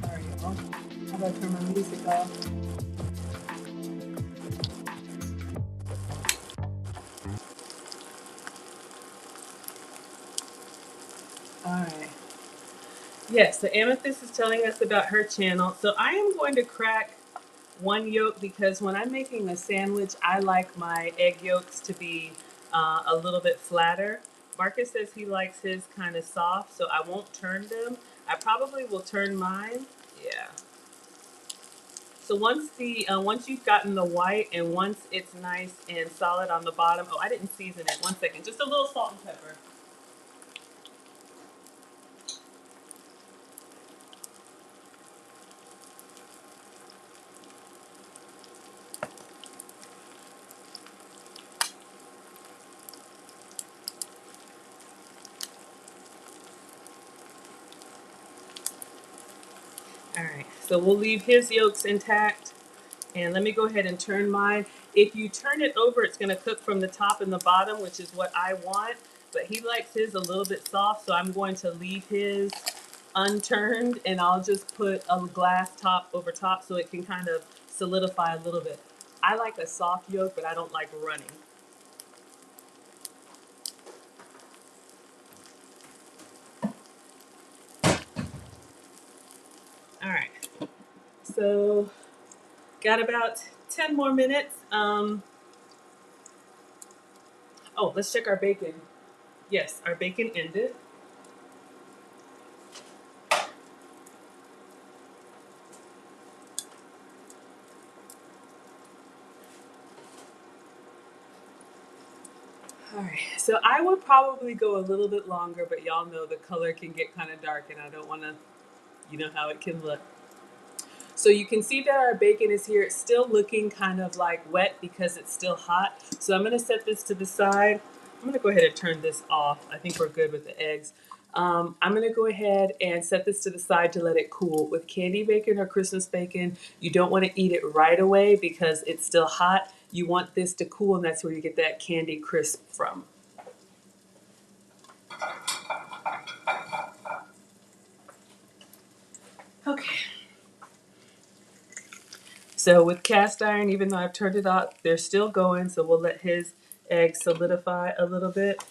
sorry, y'all. How about I turn my music off? All right. Yes, the Amethyst is telling us about her channel. So I am going to crack one yolk because when I'm making a sandwich, I like my egg yolks to be a little bit flatter. Marcus says he likes his kind of soft, so I won't turn them. I probably will turn mine. Yeah. So once you've gotten the white and once it's nice and solid on the bottom. Oh, I didn't season it. 1 second. Just a little salt and pepper. All right. So we'll leave his yolks intact. And let me go ahead and turn mine. If you turn it over, it's going to cook from the top and the bottom, which is what I want. But he likes his a little bit soft, so I'm going to leave his unturned, and I'll just put a glass top over top so it can kind of solidify a little bit. I like a soft yolk, but I don't like running. All right. So got about 10 more minutes. Oh, let's check our bacon. Yes, our bacon ended. All right, so I would probably go a little bit longer, but y'all know the color can get kind of dark and I don't want to, you know how it can look. So you can see that our bacon is here. It's still looking kind of like wet because it's still hot. So I'm gonna set this to the side. I'm gonna go ahead and turn this off. I think we're good with the eggs. I'm gonna go ahead and set this to the side to let it cool. With candy bacon or Christmas bacon, you don't wanna eat it right away because it's still hot. You want this to cool, and that's where you get that candy crisp from. Okay. So with cast iron, even though I've turned it off, they're still going. So we'll let his eggs solidify a little bit.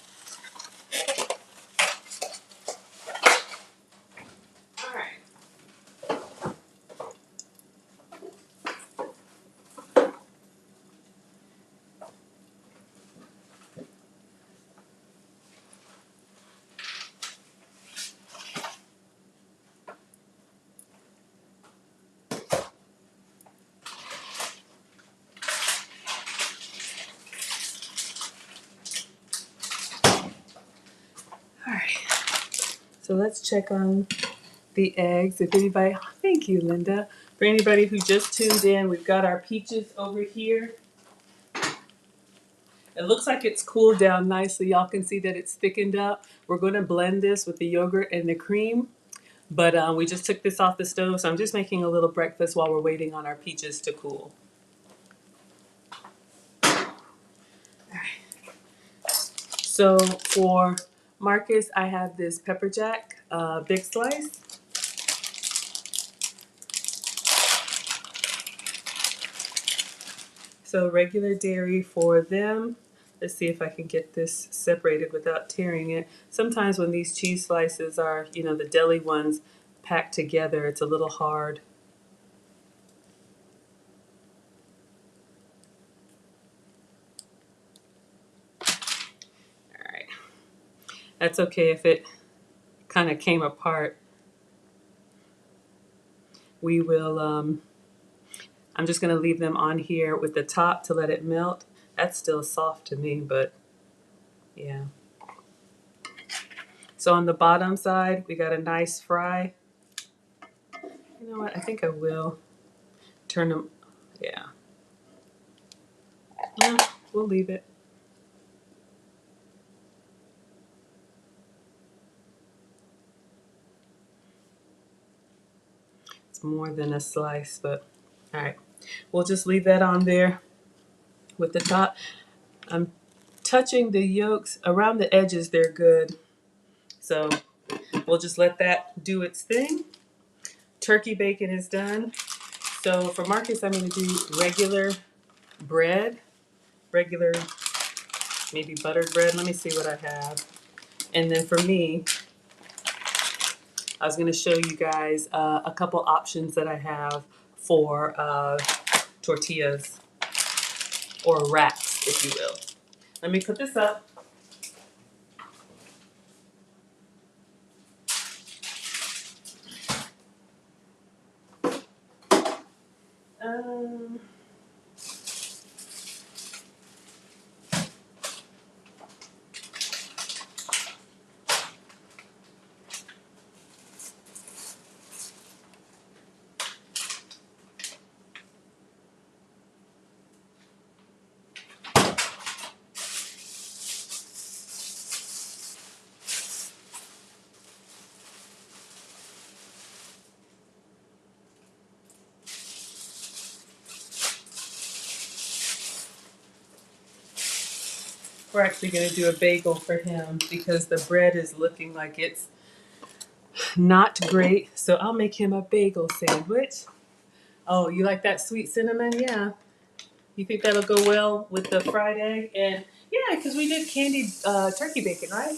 All right. So let's check on the eggs. If anybody, oh, thank you, Linda. For anybody who just tuned in, we've got our peaches over here. It looks like it's cooled down nicely. Y'all can see that it's thickened up. We're going to blend this with the yogurt and the cream. But we just took this off the stove, so I'm just making a little breakfast while we're waiting on our peaches to cool. All right. So for Marcus, I have this pepper jack, big slice. So regular dairy for them. Let's see if I can get this separated without tearing it. Sometimes when these cheese slices are, you know, the deli ones packed together, it's a little hard. All right. That's okay if it kind of came apart. We will, I'm just going to leave them on here with the top to let it melt. That's still soft to me, but yeah. So on the bottom side, we got a nice fry. You know what? I think I will turn them. Yeah. No, we'll leave it. It's more than a slice, but all right. We'll just leave that on there with the top. I'm touching the yolks around the edges. They're good. So we'll just let that do its thing. Turkey bacon is done. So for Marcus, I'm going to do regular bread, regular, maybe buttered bread. Let me see what I have. And then for me, I was going to show you guys a couple options that I have for tortillas or wraps, if you will. Let me put this up. Um, we're actually going to do a bagel for him because the bread is looking like it's not great. So I'll make him a bagel sandwich. Oh, you like that sweet cinnamon? Yeah. You think that'll go well with the fried egg? And yeah, because we did candied turkey bacon, right?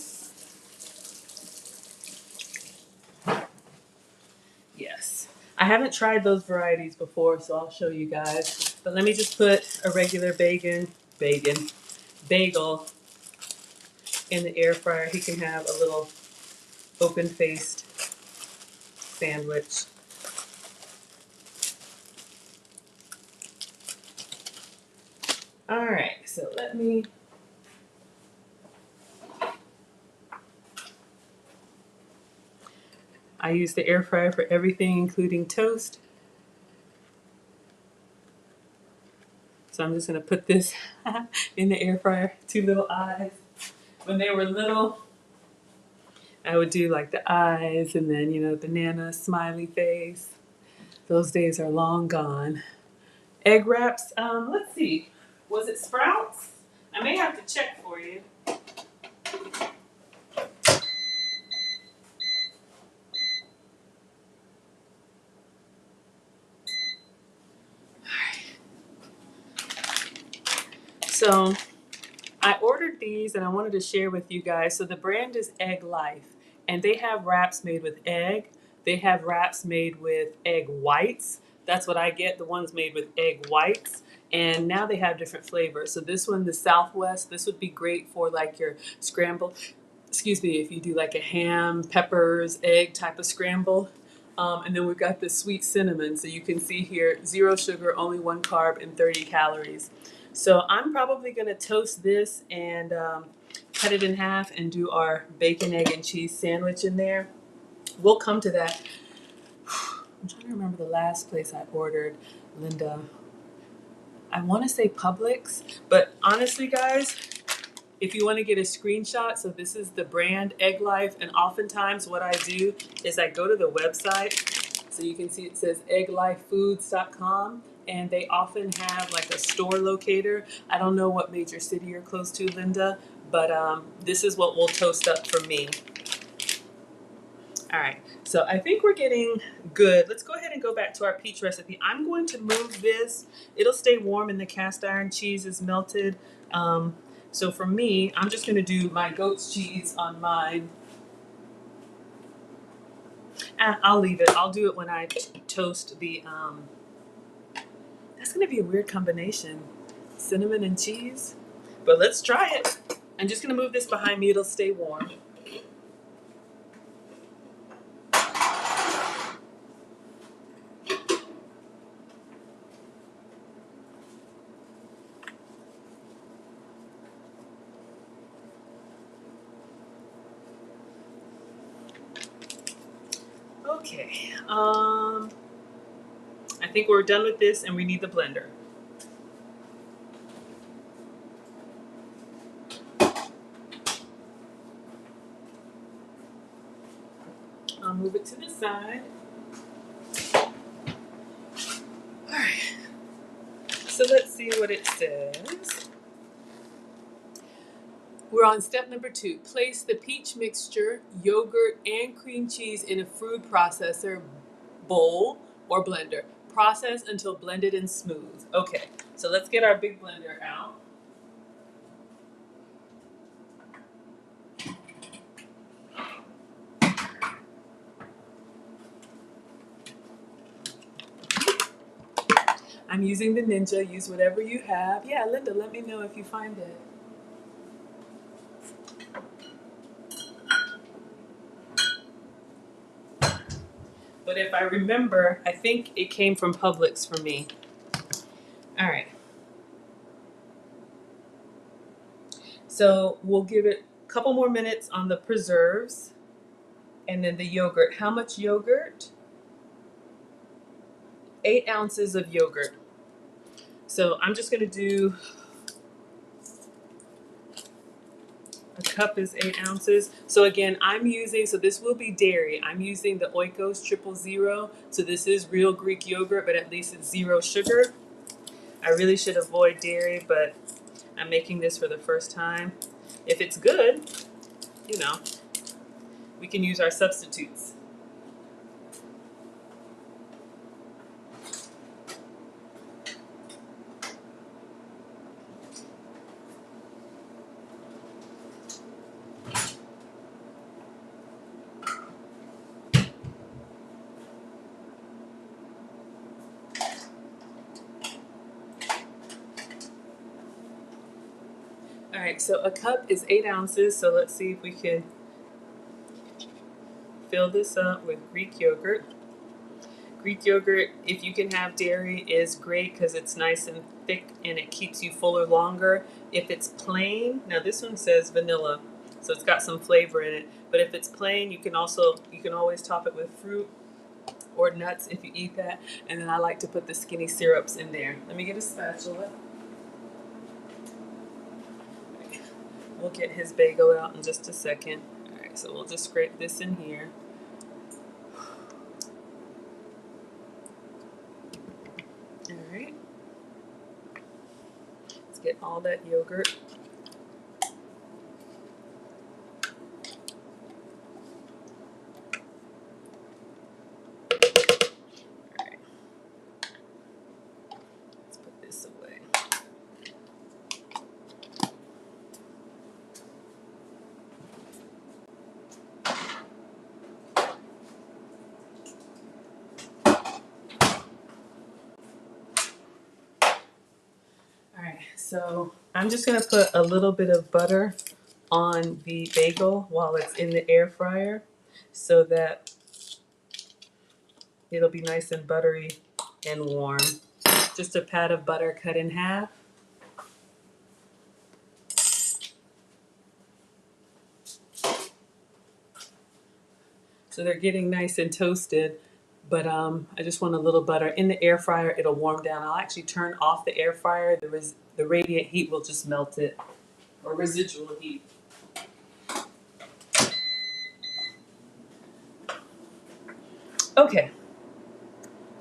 Yes. I haven't tried those varieties before, so I'll show you guys. But let me just put a regular bagel in the air fryer. He can have a little open-faced sandwich. All right, so let me. I use the air fryer for everything, including toast. So I'm just gonna put this in the air fryer. Two little eyes. When they were little, I would do like the eyes and then, you know, banana smiley face. Those days are long gone. Egg wraps, let's see. Was it Sprouts? I may have to check for you. So I ordered these and I wanted to share with you guys. So the brand is Egg Life, and they have wraps made with egg. They have wraps made with egg whites. That's what I get, the ones made with egg whites. And now they have different flavors. So this one, the Southwest, this would be great for like your scramble. Excuse me, if you do like a ham, peppers, egg type of scramble. And then we've got the sweet cinnamon. So you can see here, 0 sugar, only 1 carb, and 30 calories. So I'm probably going to toast this and cut it in half and do our bacon, egg, and cheese sandwich in there. We'll come to that. I'm trying to remember the last place I ordered, Linda. I want to say Publix, but honestly, guys, if you want to get a screenshot, so this is the brand Egg Life, and oftentimes what I do is I go to the website, so you can see it says egglifefoods.com, and they often have like a store locator. I don't know what major city you're close to, Linda, but this is what will toast up for me. All right, so I think we're getting good. Let's go ahead and go back to our peach recipe. I'm going to move this. It'll stay warm and the cast iron cheese is melted. So for me, I'm just gonna do my goat's cheese on mine. I'll leave it. I'll do it when I toast the, that's gonna be a weird combination. Cinnamon and cheese, but let's try it. I'm just gonna move this behind me. It'll stay warm. Okay, I think we're done with this and we need the blender. I'll move it to the side. All right, so let's see what it says. We're on step number 2. Place the peach mixture, yogurt, and cream cheese in a food processor bowl or blender. Process until blended and smooth. Okay, so let's get our big blender out. I'm using the Ninja. Use whatever you have. Yeah, Linda, let me know if you find it. But if I remember, I think it came from Publix for me. All right. So we'll give it a couple more minutes on the preserves and then the yogurt. How much yogurt? 8 ounces of yogurt. So I'm just going to do, a cup is 8 ounces. So again, I'm using, so this will be dairy. I'm using the Oikos 000. So this is real Greek yogurt, but at least it's 0 sugar. I really should avoid dairy, but I'm making this for the first time. If it's good, you know, we can use our substitutes. All right, so a cup is 8 ounces. So let's see if we can fill this up with Greek yogurt. Greek yogurt, if you can have dairy, is great because it's nice and thick and it keeps you fuller longer. If it's plain, now this one says vanilla, so it's got some flavor in it. But if it's plain, you can always top it with fruit or nuts if you eat that. And then I like to put the skinny syrups in there. Let me get a spatula. We'll get his bagel out in just a second. All right, so we'll just scrape this in here. All right. Let's get all that yogurt. All right. Let's put this away. All right, so I'm just gonna put a little bit of butter on the bagel while it's in the air fryer so that it'll be nice and buttery and warm. Just a pat of butter cut in half. So they're getting nice and toasted, but I just want a little butter. In the air fryer, it'll warm down. I'll actually turn off the air fryer. The radiant heat will just melt it, or residual heat. Okay,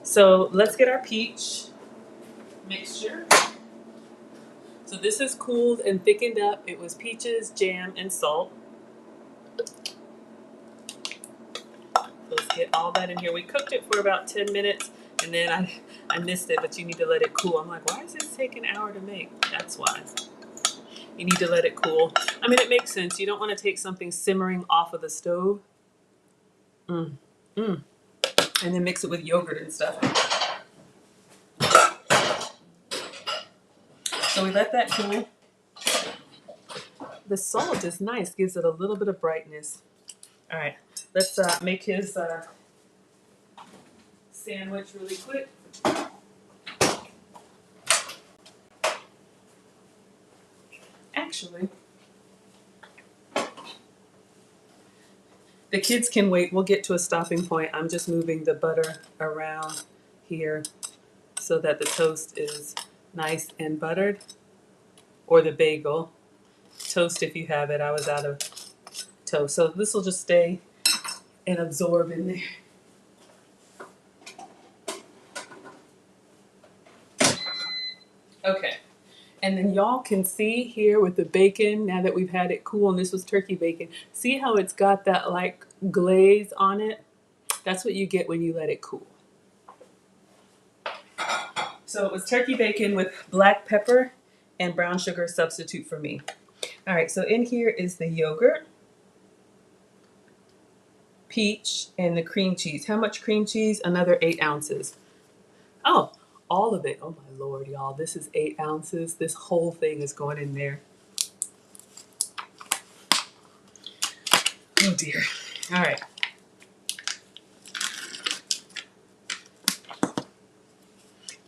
so let's get our peach mixture. So this is cooled and thickened up. It was peaches, jam, and salt. Let's get all that in here. We cooked it for about 10 minutes, and then I missed it, but you need to let it cool. I'm like, why does this take an hour to make? That's why. You need to let it cool. I mean, it makes sense. You don't want to take something simmering off of the stove. And then mix it with yogurt and stuff. So we let that cool. The salt is nice, gives it a little bit of brightness. All right, let's make his sandwich really quick. Actually, the kids can wait. We'll get to a stopping point. I'm just moving the butter around here so that the toast is nice and buttered, or the bagel. Toast if you have it. I was out of toast. So this will just stay and absorb in there. Okay. And then y'all can see here with the bacon, now that we've had it cool, and this was turkey bacon, see how it's got that like glaze on it? That's what you get when you let it cool. So it was turkey bacon with black pepper and brown sugar substitute for me. All right, so in here is the yogurt, peach, and the cream cheese. How much cream cheese? Another 8 ounces. Oh, all of it. Oh my Lord, y'all. This is 8 ounces. This whole thing is going in there. Oh dear. All right.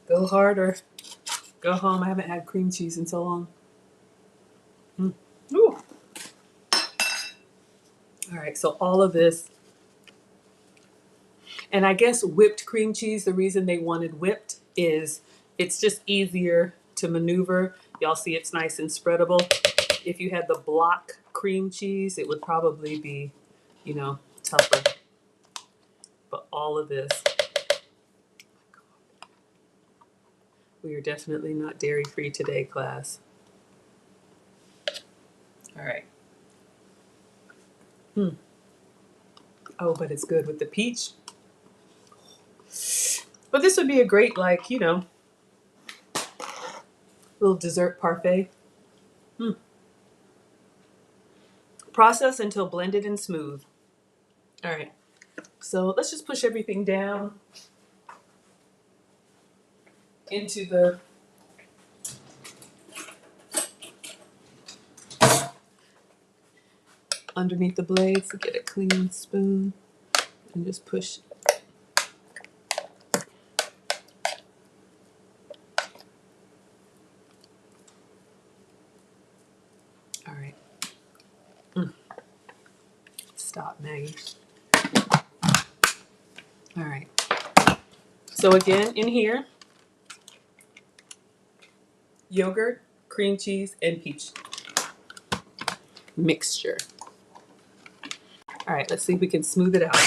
Go hard or go home. I haven't had cream cheese in so long. Ooh. All right, so all of this. And I guess whipped cream cheese, the reason they wanted whipped is it's just easier to maneuver. Y'all see it's nice and spreadable. If you had the block cream cheese, it would probably be, you know, tougher. But all of this. We are definitely not dairy-free today, class. All right. Oh, but it's good with the peach. But this would be a great, like, you know, little dessert parfait. Process until blended and smooth. All right. So let's just push everything down into the underneath the blades to get a clean spoon and just push. All right. Stop, Maggie. All right. So again, in here, yogurt, cream cheese, and peach mixture. All right, let's see if we can smooth it out.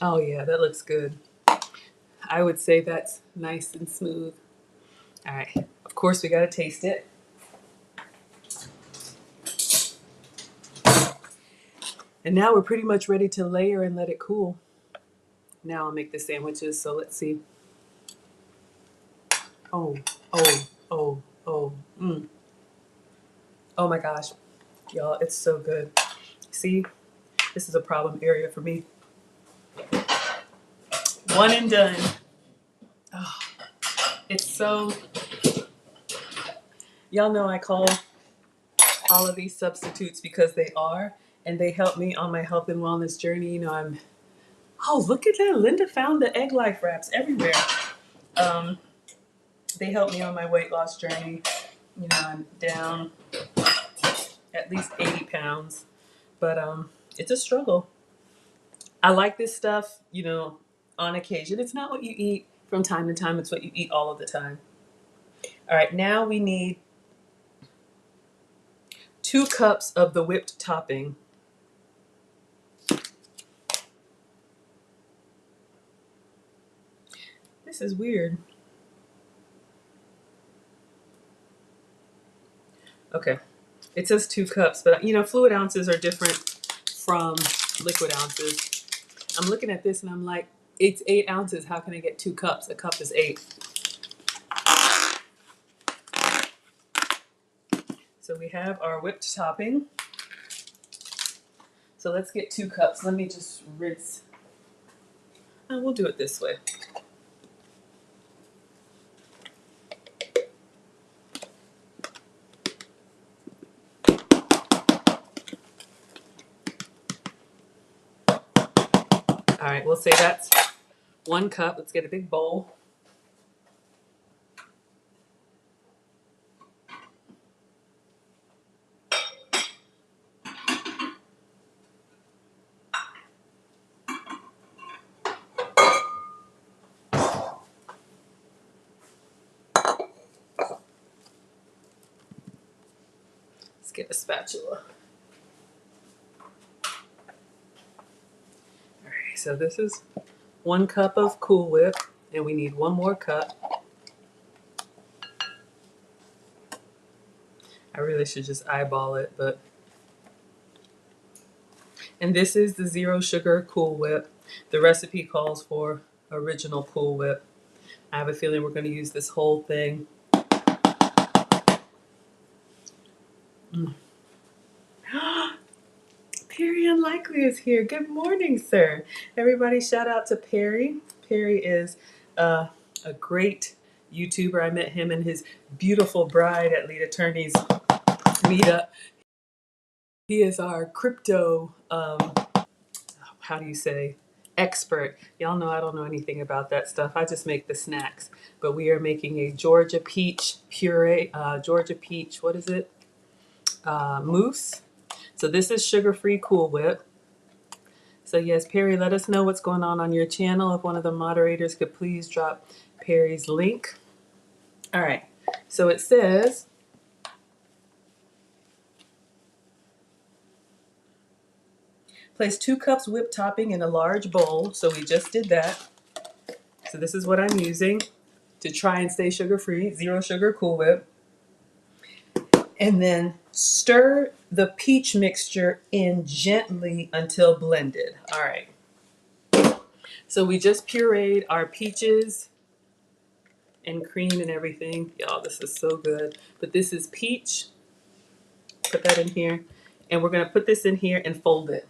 Oh yeah, that looks good. I would say that's nice and smooth. All right, of course we gotta taste it. And now we're pretty much ready to layer and let it cool. Now I'll make the sandwiches, so let's see. Oh, oh, oh, oh, Oh my gosh, y'all, it's so good. See, this is a problem area for me. One and done. Oh, it's so, y'all know I call all of these substitutes because they are, and they help me on my health and wellness journey. You know, I'm Oh, look at that. Linda found the Egg Life wraps everywhere. They helped me on my weight loss journey. You know, I'm down at least 80 pounds, but it's a struggle. I like this stuff, you know, on occasion. It's not what you eat from time to time, it's what you eat all of the time. All right, now we need 2 cups of the whipped topping. This is weird. Okay, it says 2 cups, but you know, fluid ounces are different from liquid ounces. I'm looking at this and I'm like, it's 8 ounces. How can I get 2 cups? A cup is 8. So we have our whipped topping. So let's get 2 cups. Let me just rinse. Oh, we'll do it this way. All right, we'll say that's 1 cup. Let's get a big bowl. Let's get a spatula. All right, so this is 1 cup of Cool Whip, and we need 1 more cup. I really should just eyeball it, but. And this is the 0 sugar Cool Whip. The recipe calls for original Cool Whip. I have a feeling we're going to use this whole thing. Perry Unlikely is here. Good morning, sir. Everybody shout out to Perry. Perry is a great YouTuber. I met him and his beautiful bride at Lead Attorneys meetup. He is our crypto, how do you say, expert. Y'all know I don't know anything about that stuff. I just make the snacks. But we are making a Georgia peach puree, Georgia peach, what is it? Mousse. So this is sugar-free Cool Whip. So yes, Perry, let us know what's going on your channel. If one of the moderators could please drop Perry's link. All right, so it says, place 2 cups whipped topping in a large bowl. So we just did that. So this is what I'm using to try and stay sugar-free, 0 sugar Cool Whip. And then stir the peach mixture in gently until blended. All right. So we just pureed our peaches and cream and everything. Y'all, this is so good. But this is peach. Put that in here. And we're going to put this in here and fold it.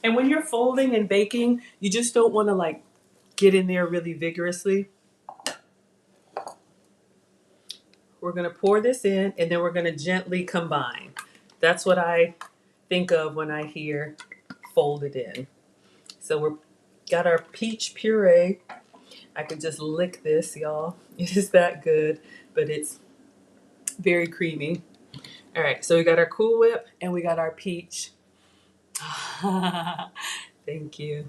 And when you're folding and baking, you just don't want to like get in there really vigorously. We're going to pour this in and then we're going to gently combine. That's what I think of when I hear fold it in. So we're got our peach puree. I could just lick this, y'all. It is that good, but it's very creamy. All right, so we got our Cool Whip and we got our peach. Thank you.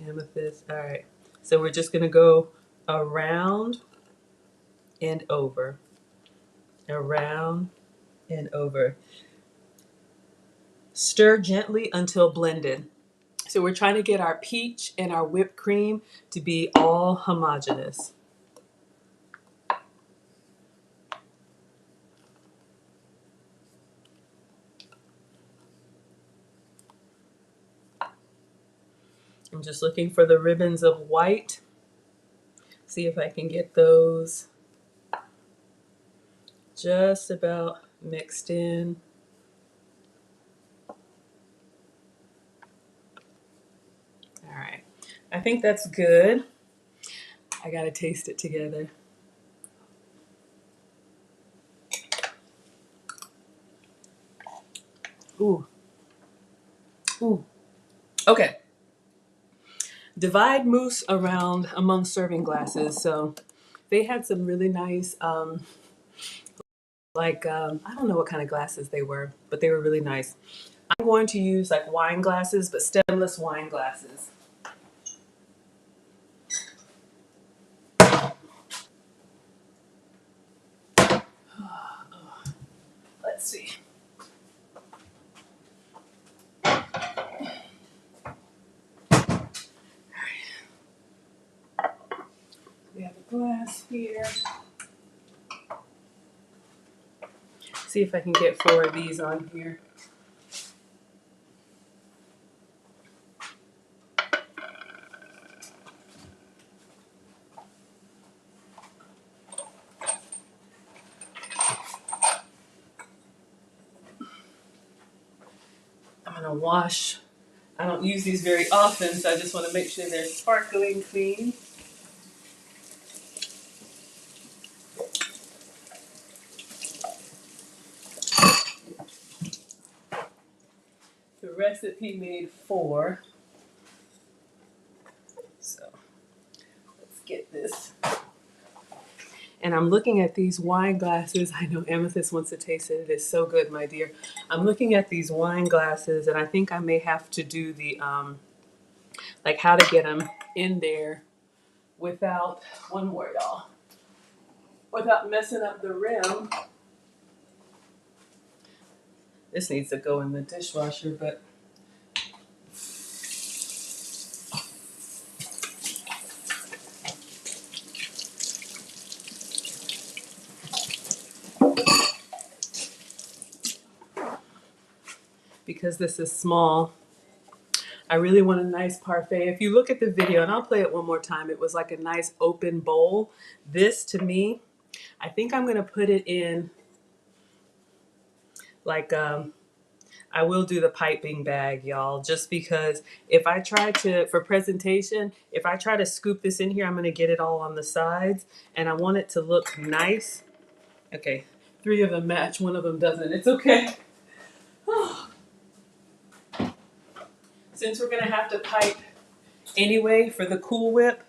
Amethyst. All right, so we're just gonna go around and over, around and over. Stir gently until blended. So we're trying to get our peach and our whipped cream to be all homogeneous. I'm just looking for the ribbons of white. See if I can get those just about mixed in. All right, I think that's good. I gotta taste it together. Ooh, Ooh. Okay. Divide mousse around among serving glasses. So they had some really nice, I don't know what kind of glasses they were, but they were really nice. I'm going to use like wine glasses, but stemless wine glasses. Let's see. We have a glass here. See if I can get 4 of these on here. I'm gonna wash. I don't use these very often, so I just want to make sure they're sparkling clean. The recipe made 4. So let's get this. And I'm looking at these wine glasses. I know Amethyst wants to taste it. It is so good, my dear. I'm looking at these wine glasses, and I think I may have to do the, like how to get them in there without, one more y'all, without messing up the rim. This needs to go in the dishwasher, but because this is small, I really want a nice parfait. If you look at the video, and I'll play it one more time, it was like a nice open bowl. This, to me, I think I'm gonna put it in like, I will do the piping bag, y'all, just because if I try to, for presentation, if I try to scoop this in here, I'm gonna get it all on the sides, and I want it to look nice. Okay, 3 of them match, 1 of them doesn't. It's okay. Since we're gonna have to pipe anyway for the Cool Whip,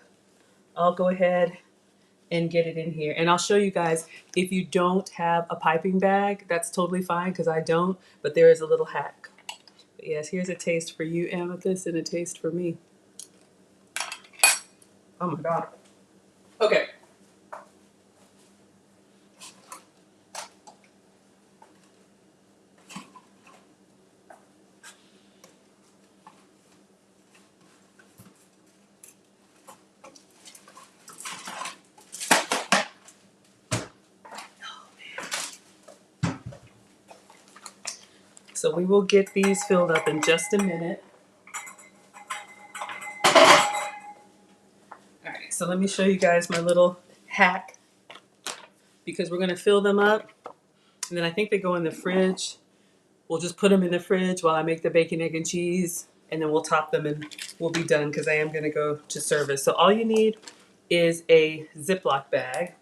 I'll go ahead and get it in here. And I'll show you guys, if you don't have a piping bag, that's totally fine, because I don't, but there is a little hack. But yes, here's a taste for you, Amethyst, and a taste for me. Oh my God. Okay. So we will get these filled up in just a minute. All right, so let me show you guys my little hack, because we're gonna fill them up, and then I think they go in the fridge. We'll just put them in the fridge while I make the bacon, egg, and cheese, and then we'll top them and we'll be done, because I am gonna go to service. So all you need is a Ziploc bag.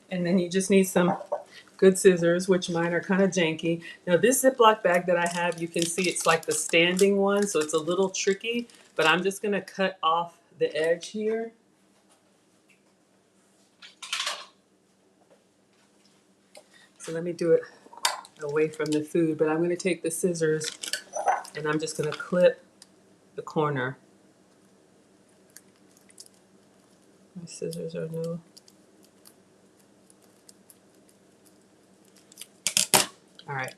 And then you just need some good scissors, which mine are kind of janky. Now this Ziploc bag that I have, you can see it's like the standing one, so it's a little tricky, but I'm just gonna cut off the edge here. So let me do it away from the food, but I'm gonna take the scissors and I'm just gonna clip the corner. My scissors are new. All right,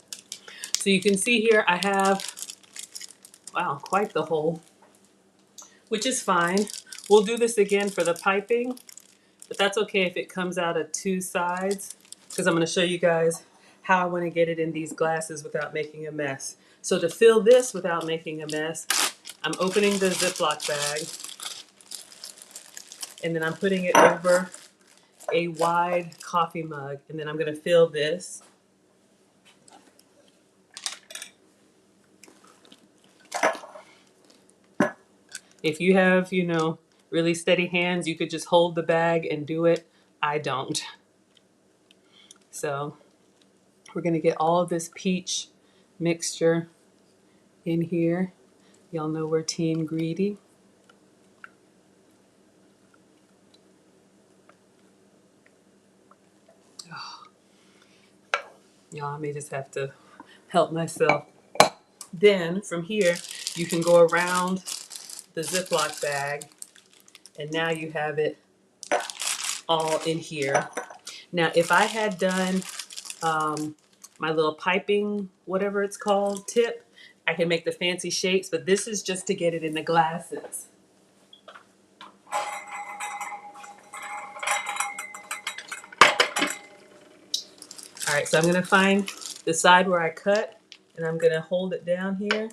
so you can see here I have, wow, quite the hole, which is fine. We'll do this again for the piping, but that's okay if it comes out of 2 sides, because I'm going to show you guys how I want to get it in these glasses without making a mess. So to fill this without making a mess, I'm opening the Ziploc bag, and then I'm putting it over a wide coffee mug, and then I'm going to fill this. If you have, really steady hands, you could just hold the bag and do it. I don't. So we're gonna get all of this peach mixture in here. Y'all know we're team greedy. Oh, y'all, I may just have to help myself. Then from here, you can go around the Ziploc bag, and now you have it all in here. Now, if I had done my little piping, whatever it's called, tip, I can make the fancy shapes, but this is just to get it in the glasses. All right, so I'm gonna find the side where I cut, and I'm gonna hold it down here,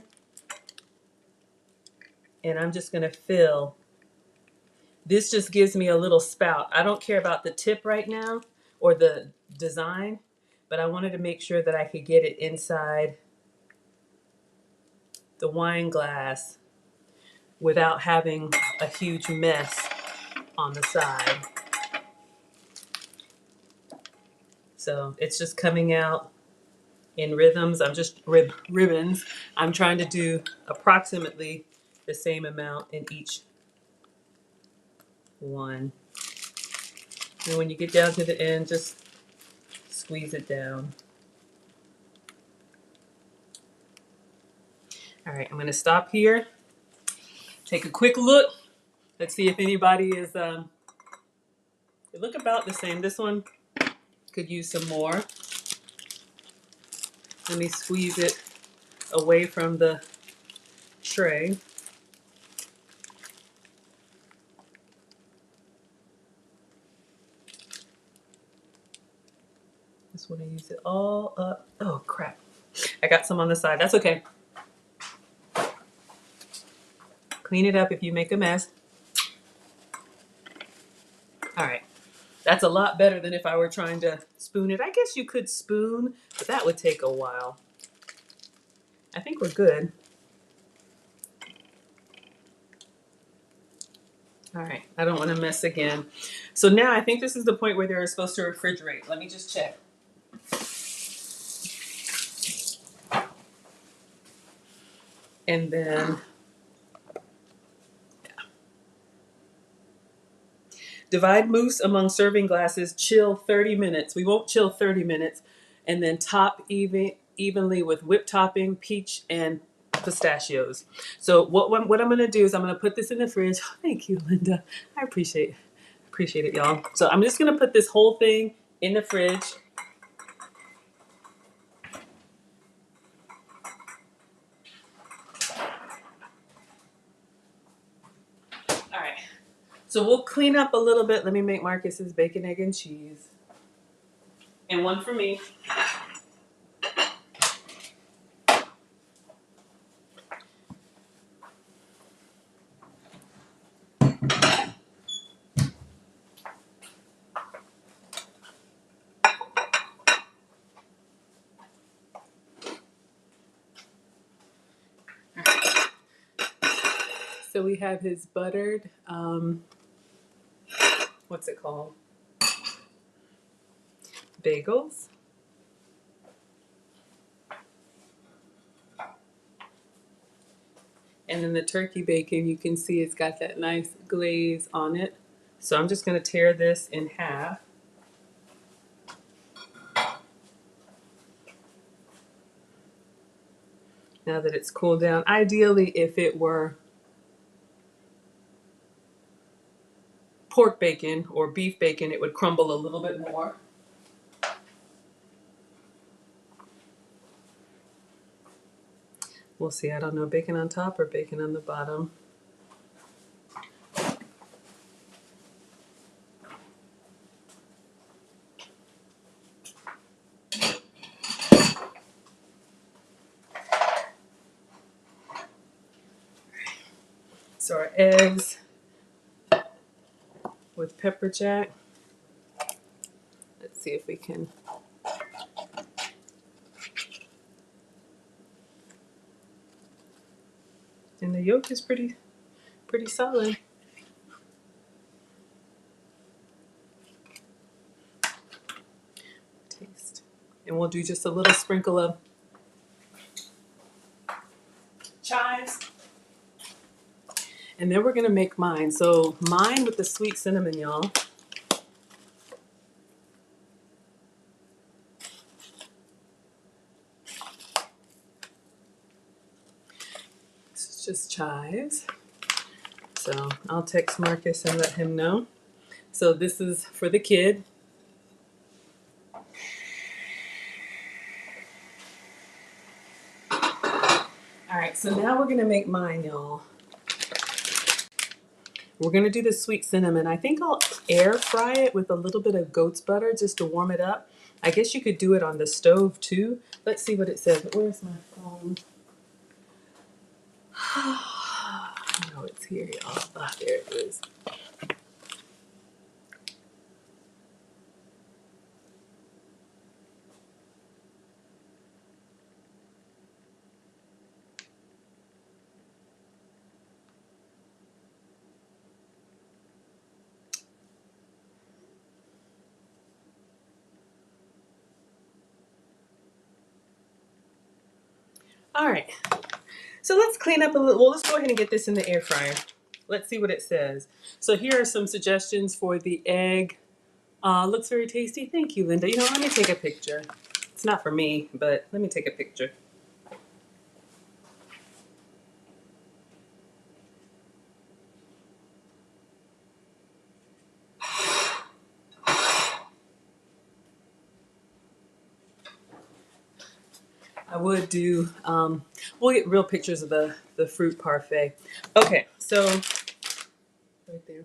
and I'm just gonna fill. This just gives me a little spout. I don't care about the tip right now or the design, but I wanted to make sure that I could get it inside the wine glass without having a huge mess on the side. So it's just coming out in rhythms. I'm just ribbons. I'm trying to do approximately the same amount in each one. And when you get down to the end, just squeeze it down. All right, I'm gonna stop here, take a quick look. Let's see if anybody is, they look about the same. This one could use some more. Let me squeeze it away from the tray. Just want to use it all up. Oh crap, I got some on the side. That's okay. Clean it up if you make a mess. All right, that's a lot better than if I were trying to spoon it. I guess you could spoon, but that would take a while. I think we're good. All right, I don't want to mess again. So now I think this is the point where they're supposed to refrigerate. Let me just check. And then, yeah. Divide mousse among serving glasses, chill 30 minutes. We won't chill 30 minutes. And then top evenly with whipped topping, peach, and pistachios. So what I'm going to do is I'm going to put this in the fridge. Oh, thank you, Linda. I appreciate it, y'all. So I'm just going to put this whole thing in the fridge. All right. So we'll clean up a little bit. Let me make Marcus's bacon, egg, and cheese. And one for me. So we have his buttered, what's it called? Bagels. And then the turkey bacon, you can see it's got that nice glaze on it. So I'm just going to tear this in half. Now that it's cooled down. Ideally, if it were pork bacon or beef bacon, it would crumble a little bit more. We'll see. I don't know, bacon on top or bacon on the bottom. So our eggs with pepper jack. Let's see if we can. And the yolk is pretty solid. And we'll do just a little sprinkle of chives. And then we're gonna make mine. So mine with the sweet cinnamon, y'all. This is just chives. So I'll text Marcus and let him know. So this is for the kid. All right, so now we're gonna make mine, y'all. We're gonna do the sweet cinnamon. I think I'll air fry it with a little bit of goat's butter just to warm it up. I guess you could do it on the stove too. Let's see what it says. Where's my phone? No, it's here, y'all. Ah, there it is. All right, so let's clean up a little. Well, let's go ahead and get this in the air fryer. Let's see what it says. So here are some suggestions for the egg. Looks very tasty. Thank you, Linda. You know, let me take a picture. It's not for me, but let me take a picture. I would do, we'll get real pictures of the fruit parfait. Okay, so right there.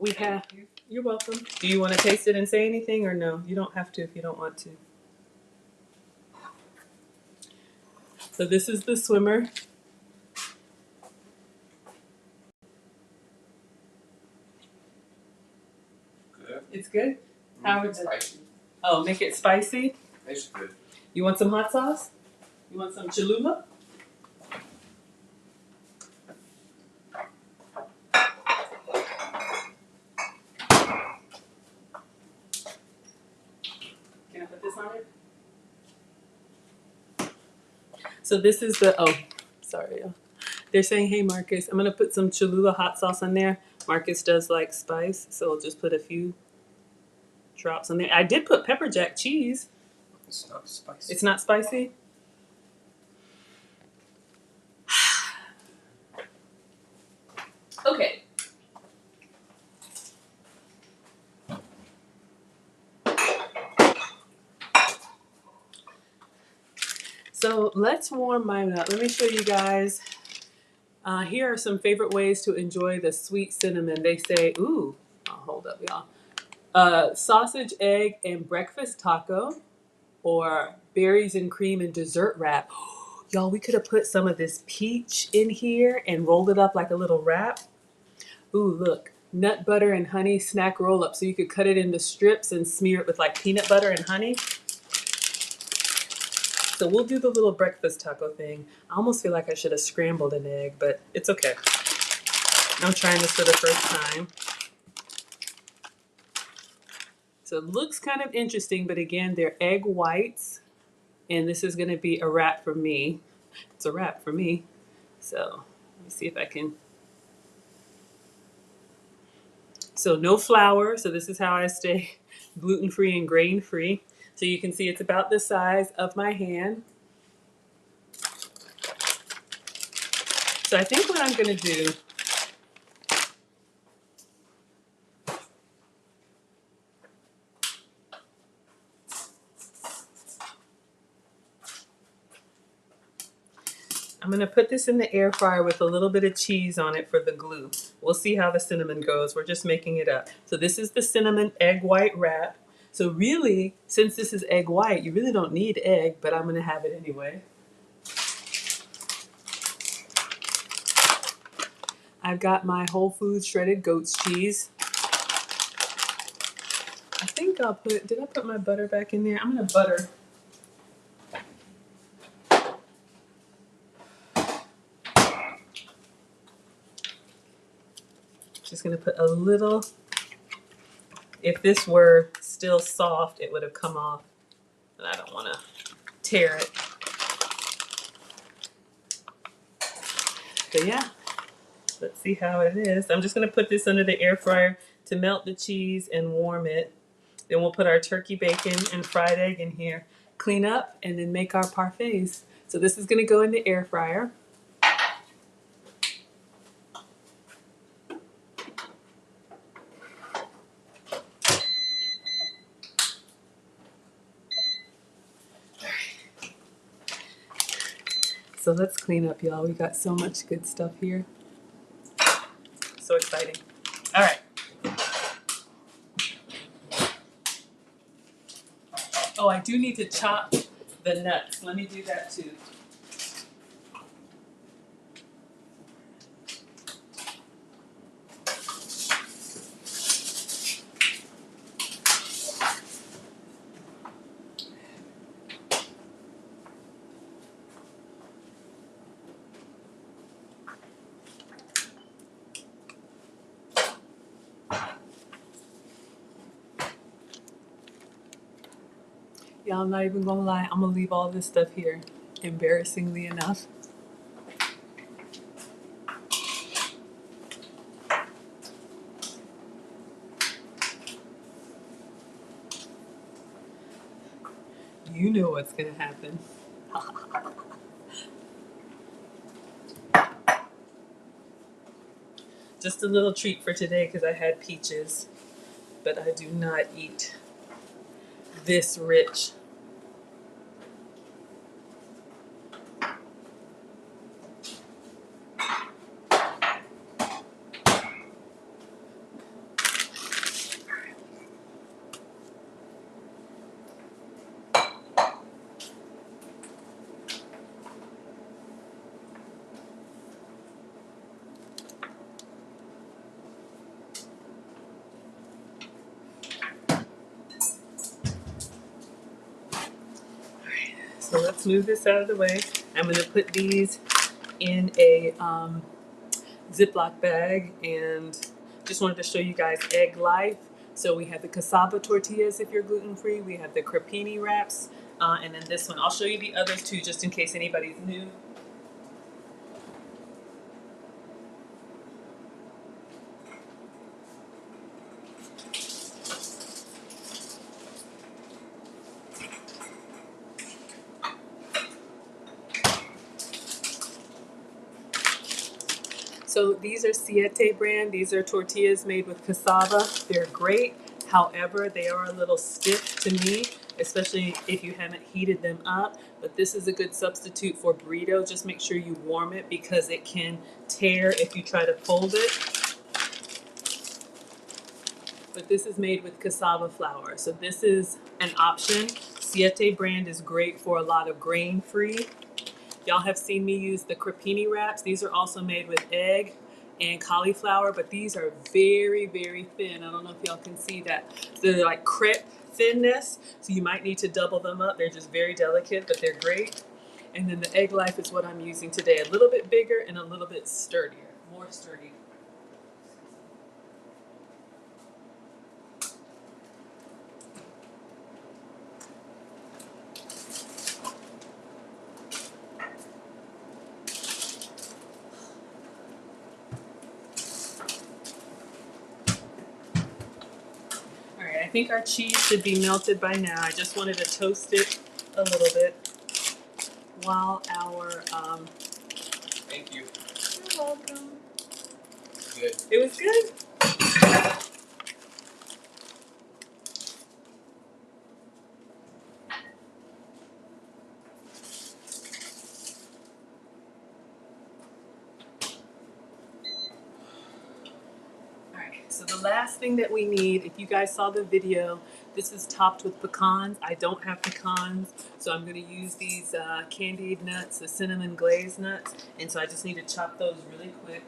We have, you're welcome. Do you want to taste it and say anything or no? You don't have to if you don't want to. So this is the swimmer. Good. It's good? How is it? Spicy. Oh, make it spicy? Tastes good. You want some hot sauce? You want some Cholula? Can I put this on it? So this is the, oh, sorry. They're saying, hey, Marcus, I'm going to put some Cholula hot sauce on there. Marcus does like spice, so I'll just put a few drops on there. I did put pepper jack cheese. It's not spicy. It's not spicy? Okay. So let's warm mine up. Let me show you guys. Here are some favorite ways to enjoy the sweet cinnamon. They say, ooh, oh, hold up, y'all. Sausage, egg, and breakfast taco, or berries and cream and dessert wrap. Y'all, we could have put some of this peach in here and rolled it up like a little wrap. Ooh, look. Nut butter and honey snack roll up. So you could cut it into strips and smear it with like peanut butter and honey. So we'll do the little breakfast taco thing. I almost feel like I should have scrambled an egg, but it's okay. I'm trying this for the first time. So it looks kind of interesting, but again, they're egg whites. And this is gonna be a wrap for me. It's a wrap for me. So let me see if I can. So no flour. So this is how I stay gluten-free and grain-free. So you can see it's about the size of my hand. So I think what I'm gonna do, I'm gonna put this in the air fryer with a little bit of cheese on it for the glue. We'll see how the cinnamon goes. We're just making it up. So this is the cinnamon egg white wrap. So really, since this is egg white, you really don't need egg, but I'm gonna have it anyway. I've got my Whole Foods shredded goat's cheese. I think I'll put, did I put my butter back in there? I'm gonna butter. Just gonna put a little, if this were still soft, it would have come off. and I don't want to tear it. But yeah, let's see how it is. I'm just going to put this under the air fryer to melt the cheese and warm it. Then we'll put our turkey bacon and fried egg in here, clean up, and then make our parfaits. So this is going to go in the air fryer. So let's clean up, y'all. We got so much good stuff here. So exciting. All right. Oh, I do need to chop the nuts. Let me do that too. Y'all, I'm not even gonna lie. I'm gonna leave all this stuff here, embarrassingly enough. You know what's gonna happen. Just a little treat for today because I had peaches, but I do not eat this rich. So let's move this out of the way. I'm going to put these in a Ziploc bag, and just wanted to show you guys egg life. So we have the cassava tortillas if you're gluten-free. We have the crepini wraps, and then this one. I'll show you the others too, just in case anybody's new. So these are Siete brand. These are tortillas made with cassava. They're great. However, they are a little stiff to me, especially if you haven't heated them up. But this is a good substitute for burrito. Just make sure you warm it because it can tear if you try to fold it. But this is made with cassava flour. So this is an option. Siete brand is great for a lot of grain-free. Y'all have seen me use the crepini wraps. These are also made with egg and cauliflower, but these are very, very thin. I don't know if y'all can see that. They're like crepe thinness, so you might need to double them up. They're just very delicate, but they're great. And then the egg life is what I'm using today. A little bit bigger and a little bit sturdier, more sturdy. I think our cheese should be melted by now. I just wanted to toast it a little bit while our Thank you. You're welcome. Good. It was good. So the last thing that we need, if you guys saw the video, this is topped with pecans. I don't have pecans, so I'm going to use these candied nuts, the cinnamon glazed nuts, and so I just need to chop those really quick.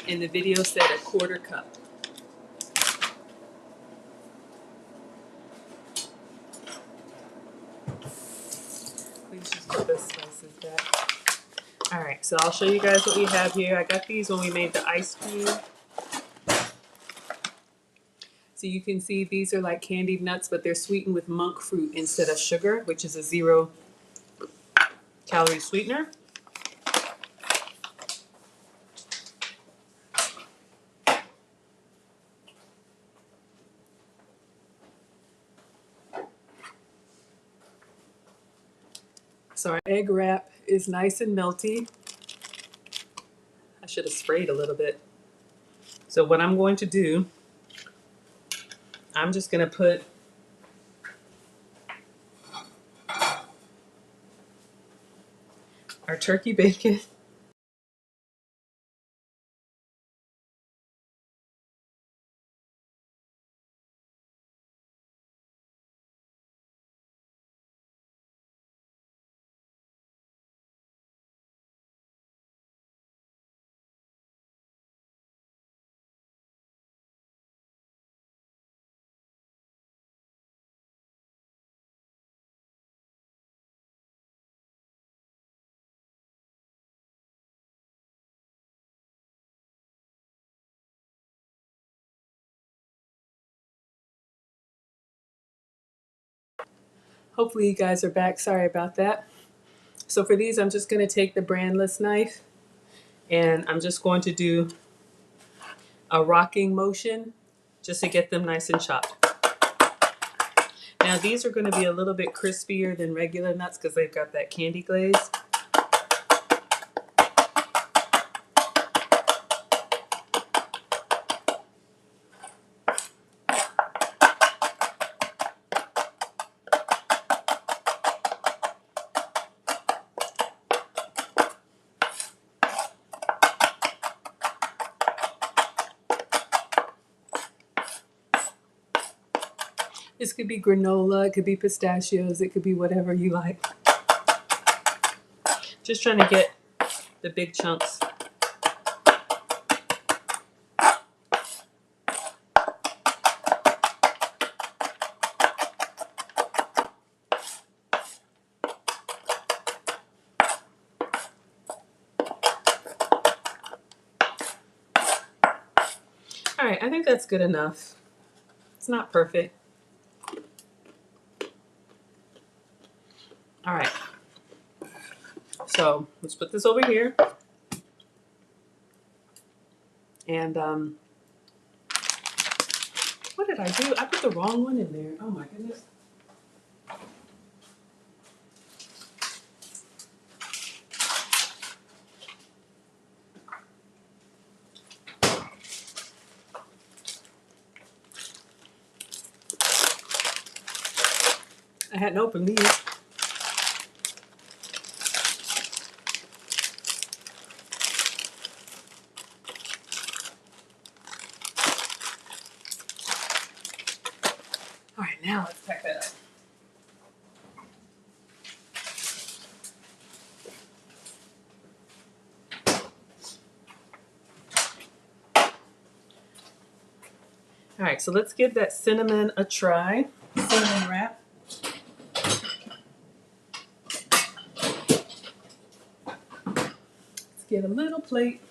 And the video said a quarter cup. Please just put the spices back. All right, so I'll show you guys what we have here. I got these when we made the ice cream. So you can see these are like candied nuts, but they're sweetened with monk fruit instead of sugar, which is a 0-calorie sweetener. So our egg wrap is nice and melty. I should have sprayed a little bit. So what I'm going to do, I'm just going to put our turkey bacon. Hopefully you guys are back. Sorry about that. So for these, I'm just going to take the brandless knife and I'm just going to do a rocking motion just to get them nice and chopped. Now these are going to be a little bit crispier than regular nuts because they've got that candy glaze. This could be granola, it could be pistachios, it could be whatever you like. Just trying to get the big chunks. All right, I think that's good enough. It's not perfect. All right, so let's put this over here. And what did I do? I put the wrong one in there. Oh my goodness. I hadn't opened these. All right, now let's pack that up. All right, so let's give that cinnamon a try. Cinnamon wrap. Let's get a little plate.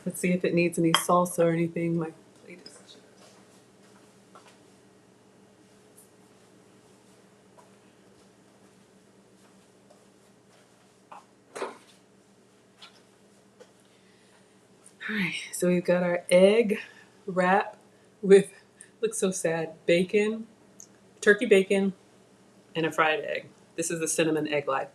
Let's see if it needs any salsa or anything. My plate is. All right, so we've got our egg wrap with, looks so sad, bacon, turkey bacon, and a fried egg. This is the cinnamon egg life.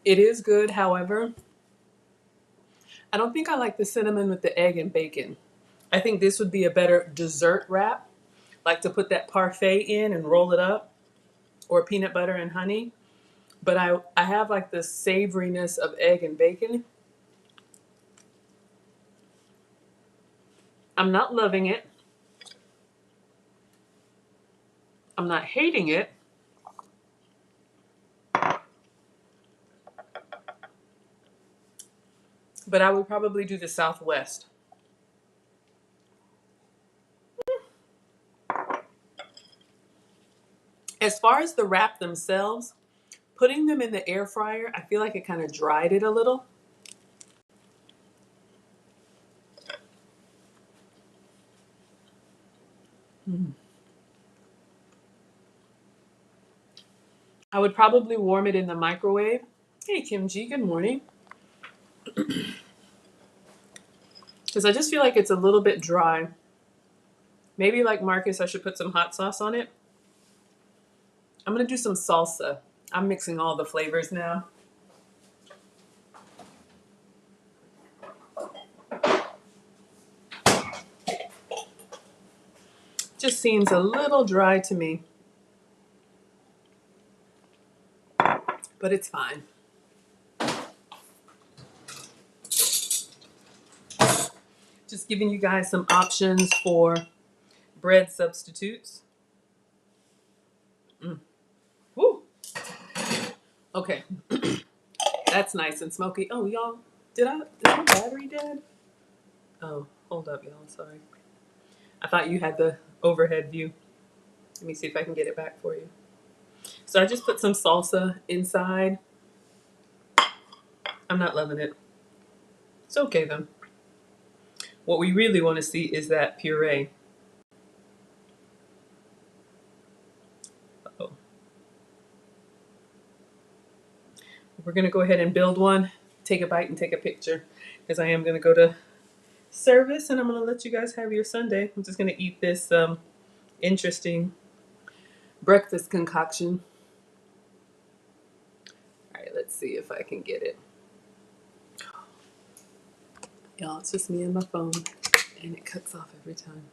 It is good, however, I don't think I like the cinnamon with the egg and bacon. I think this would be a better dessert wrap, like to put that parfait in and roll it up, or peanut butter and honey. But I have like the savoriness of egg and bacon. I'm not loving it. I'm not hating it. But I would probably do the Southwest. As far as the wrap themselves, putting them in the air fryer, I feel like it kind of dried it a little. I would probably warm it in the microwave. Hey, Kim G, good morning. Because I just feel like it's a little bit dry. Maybe like Marcus, I should put some hot sauce on it. I'm going to do some salsa. I'm mixing all the flavors now. Just seems a little dry to me. But it's fine. Just giving you guys some options for bread substitutes. Woo! Okay. That's nice and smoky. Oh, y'all, is my battery dead? Oh, hold up, y'all. Sorry. I thought you had the overhead view. Let me see if I can get it back for you. So I just put some salsa inside. I'm not loving it. It's okay though. What we really want to see is that puree. Uh-oh. We're going to go ahead and build one, take a bite and take a picture, because I am going to go to service and I'm going to let you guys have your Sunday. I'm just going to eat this interesting breakfast concoction. All right, let's see if I can get it. Y'all, it's just me and my phone, and it cuts off every time.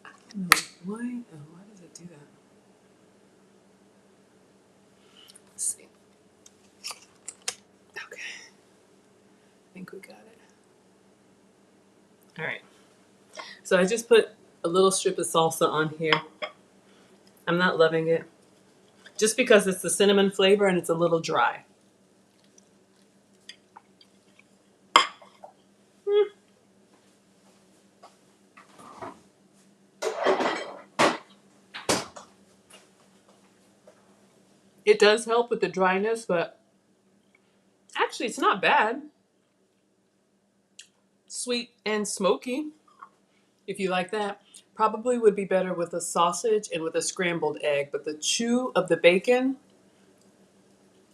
I don't know why. Oh, why does it do that? Let's see. Okay. I think we got it. All right. So I just put a little strip of salsa on here. I'm not loving it. Just because it's the cinnamon flavor and it's a little dry. It does help with the dryness, but actually it's not bad. Sweet and smoky, if you like that. Probably would be better with a sausage and with a scrambled egg, but the chew of the bacon,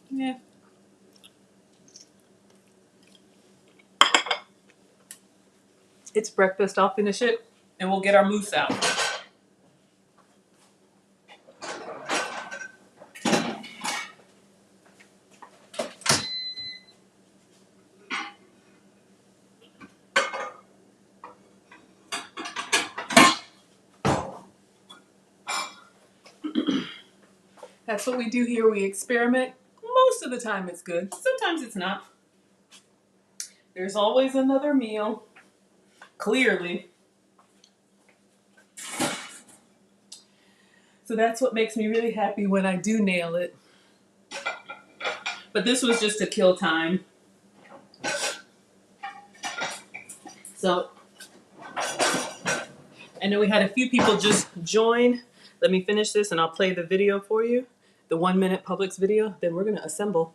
yeah. It's breakfast. I'll finish it and we'll get our mousse out. That's what we do here. We experiment. Most of the time it's good. Sometimes it's not. There's always another meal. Clearly. So that's what makes me really happy when I do nail it. But this was just to kill time. So I know we had a few people just join. Let me finish this and I'll play the video for you. The 1 minute Publix video. Then we're going to assemble.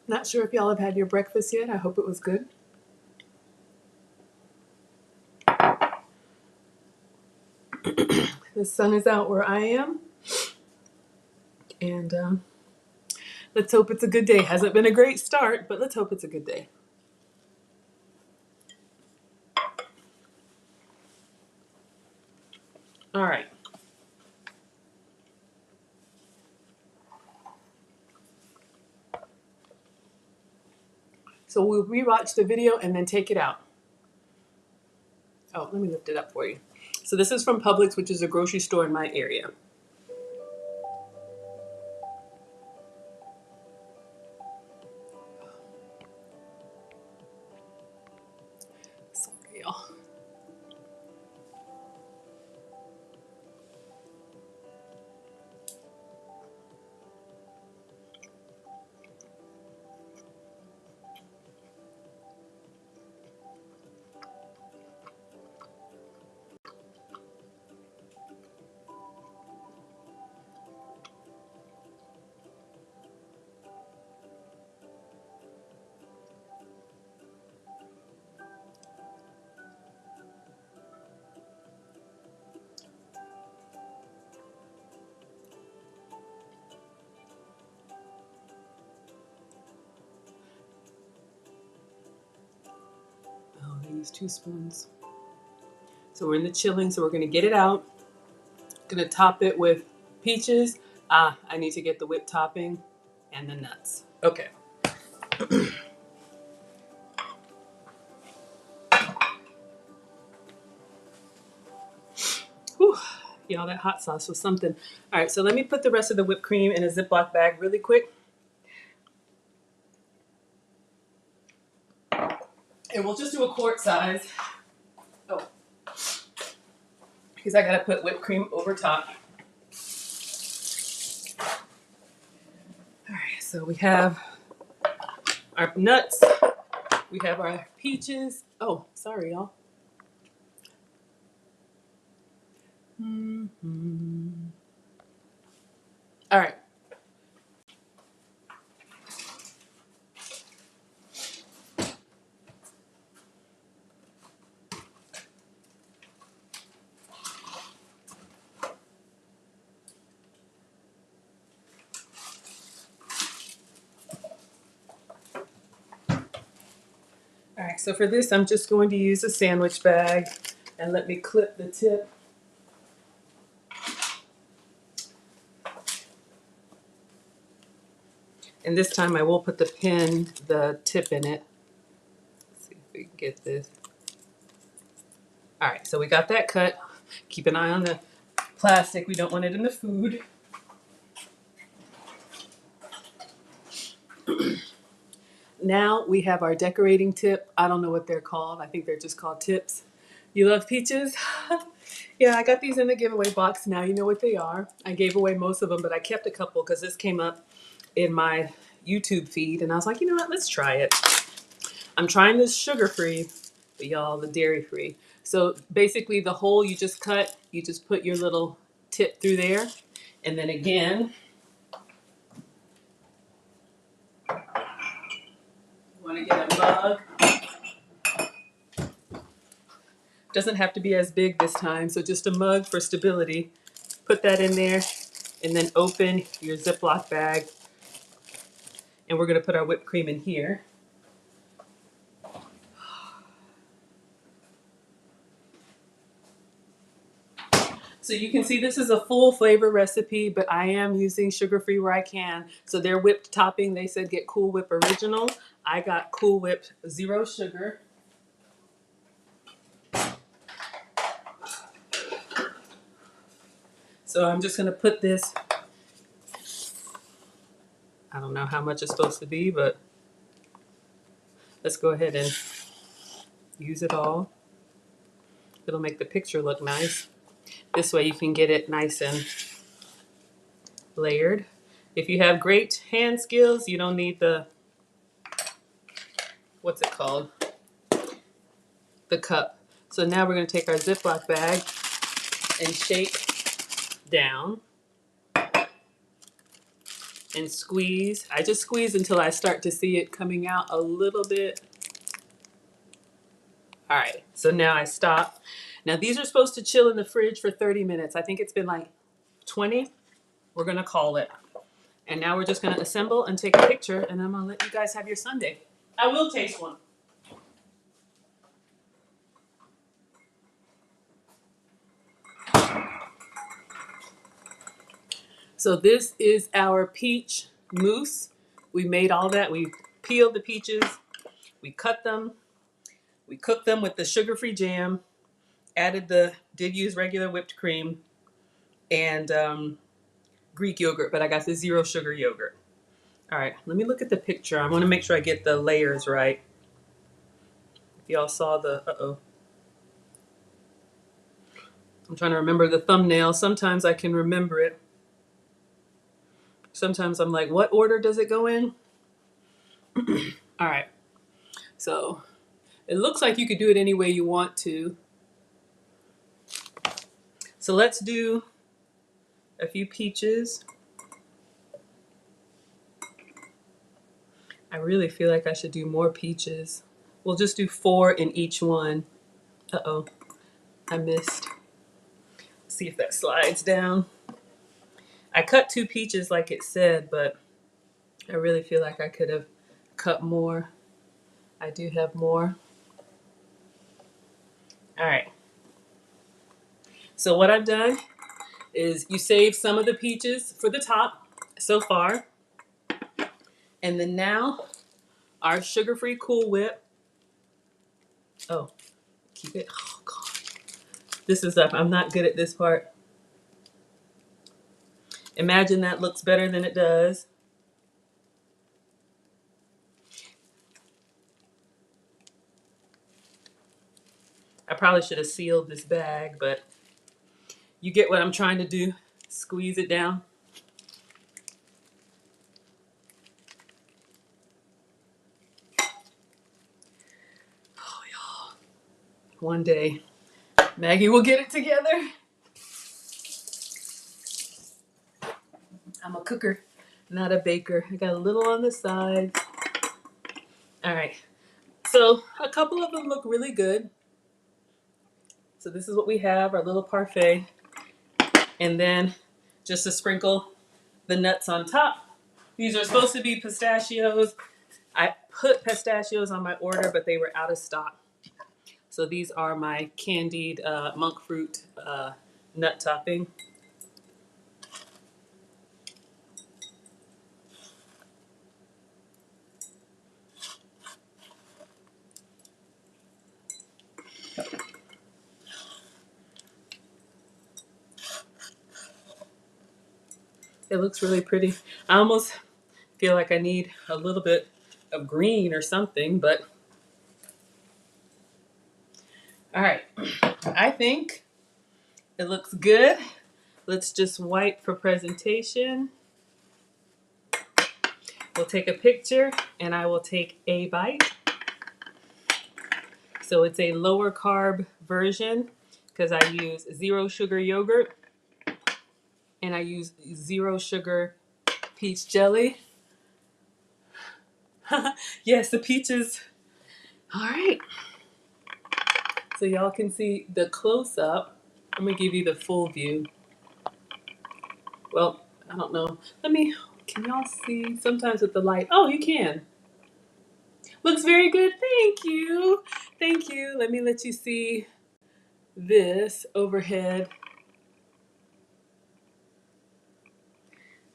Not sure if y'all have had your breakfast yet. I hope it was good. The sun is out where I am. And let's hope it's a good day. Hasn't been a great start, but let's hope it's a good day. All right. So we'll rewatch the video and then take it out. Oh, let me lift it up for you. So this is from Publix, which is a grocery store in my area. Sorry, y'all. Oh, I use 2 spoons. So we're in the chilling, so we're gonna get it out. Gonna top it with peaches. I need to get the whipped topping and the nuts. Okay. Whew. Y'all, that hot sauce was something. All right, so let me put the rest of the whipped cream in a Ziploc bag really quick. And we'll just do a quart size. Oh, because I gotta put whipped cream over top. All right, so we have our nuts. We have our peaches. Oh, sorry, y'all. All right. All right, so for this, I'm just going to use a sandwich bag and let me clip the tip. And this time I will put the tip in it. Let's see if we can get this. All right, so we got that cut. Keep an eye on the plastic. We don't want it in the food. Now we have our decorating tip. I don't know what they're called. I think they're just called tips. You love peaches? Yeah, I got these in the giveaway box. Now you know what they are. I gave away most of them, but I kept a couple because this came up in my YouTube feed. And I was like, you know what? Let's try it. I'm trying this sugar-free, but y'all, the dairy-free. So basically the hole you just cut, you just put your little tip through there. And then again, you want to get a mug. Doesn't have to be as big this time, so just a mug for stability. Put that in there, and then open your Ziploc bag. And we're gonna put our whipped cream in here. So you can see this is a full flavor recipe, but I am using sugar-free where I can. So their whipped topping, they said get Cool Whip Original. I got Cool Whip Zero Sugar. So I'm just gonna put this, I don't know how much it's supposed to be, but let's go ahead and use it all. It'll make the picture look nice. This way you can get it nice and layered. If you have great hand skills, you don't need the, what's it called? The cup. So now we're gonna take our Ziploc bag and shake down and squeeze. I just squeeze until I start to see it coming out a little bit. All right, so now I stop. Now these are supposed to chill in the fridge for 30 minutes. I think it's been like 20. We're gonna call it. And now we're just gonna assemble and take a picture, and I'm gonna let you guys have your sundae. I will taste one. So this is our peach mousse. We made all that. We peeled the peaches, we cut them, we cooked them with the sugar-free jam, did use regular whipped cream and Greek yogurt, but I got the 0 sugar yogurt. All right, let me look at the picture. I want to make sure I get the layers right. If y'all saw the, I'm trying to remember the thumbnail. Sometimes I can remember it. Sometimes I'm like, what order does it go in? All right, so it looks like you could do it any way you want to. So let's do a few peaches. I really feel like I should do more peaches. We'll just do 4 in each one. Uh-oh, I missed. Let's see if that slides down. I cut 2 peaches like it said, but I really feel like I could have cut more. I do have more. All right. So what I've done is you save some of the peaches for the top so far. And then now our sugar-free Cool Whip. Oh, keep it. Oh, God. This is up. I'm not good at this part. Imagine that looks better than it does. I probably should have sealed this bag, but you get what I'm trying to do. Squeeze it down. Oh, y'all. One day, Maggie will get it together. I'm a cooker, not a baker. I got a little on the side. All right. So a couple of them look really good. So this is what we have, our little parfait. And then just to sprinkle the nuts on top. These are supposed to be pistachios. I put pistachios on my order, but they were out of stock. So these are my candied monk fruit nut topping. It looks really pretty. I almost feel like I need a little bit of green or something, but all right. I think it looks good. Let's just wipe for presentation. We'll take a picture and I will take a bite. So it's a lower carb version because I use 0 sugar yogurt and I use 0 sugar peach jelly. Yes, the peaches. All right. So y'all can see the close up. I'm gonna give you the full view. Well, I don't know. Can y'all see? Sometimes with the light. Oh, you can. Looks very good. Thank you. Thank you. Let me let you see this overhead.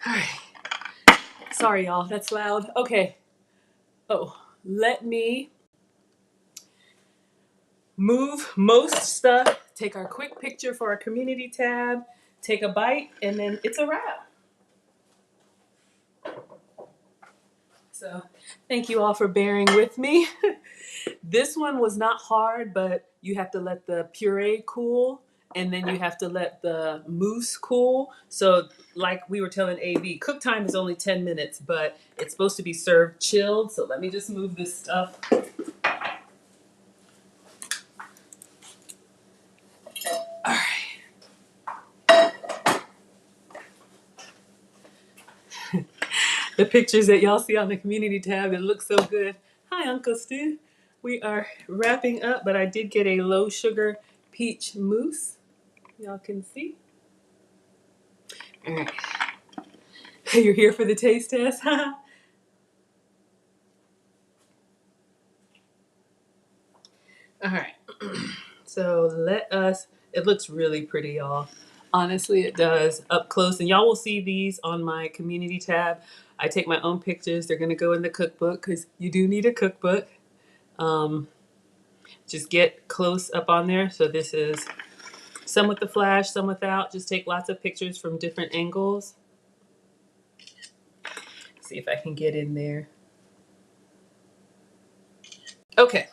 All right. Sorry, y'all. That's loud. Okay. Oh, let me move most stuff, take our quick picture for our community tab, take a bite, and then it's a wrap. So thank you all for bearing with me. This one was not hard, but you have to let the puree cool and then you have to let the mousse cool. So like we were telling AB, cook time is only 10 minutes, but it's supposed to be served chilled. So let me just move this stuff. All right. The pictures that y'all see on the community tab, it looks so good. Hi, Uncle Stu. We are wrapping up, but I did get a low sugar peach mousse. Y'all can see. All right. You're here for the taste test? All right. So it looks really pretty, y'all. Honestly, it does up close. And y'all will see these on my community tab. I take my own pictures. They're going to go in the cookbook because you do need a cookbook. just get close up on there. So this is some with the flash, some without. Just take lots of pictures from different angles. See if I can get in there. Okay,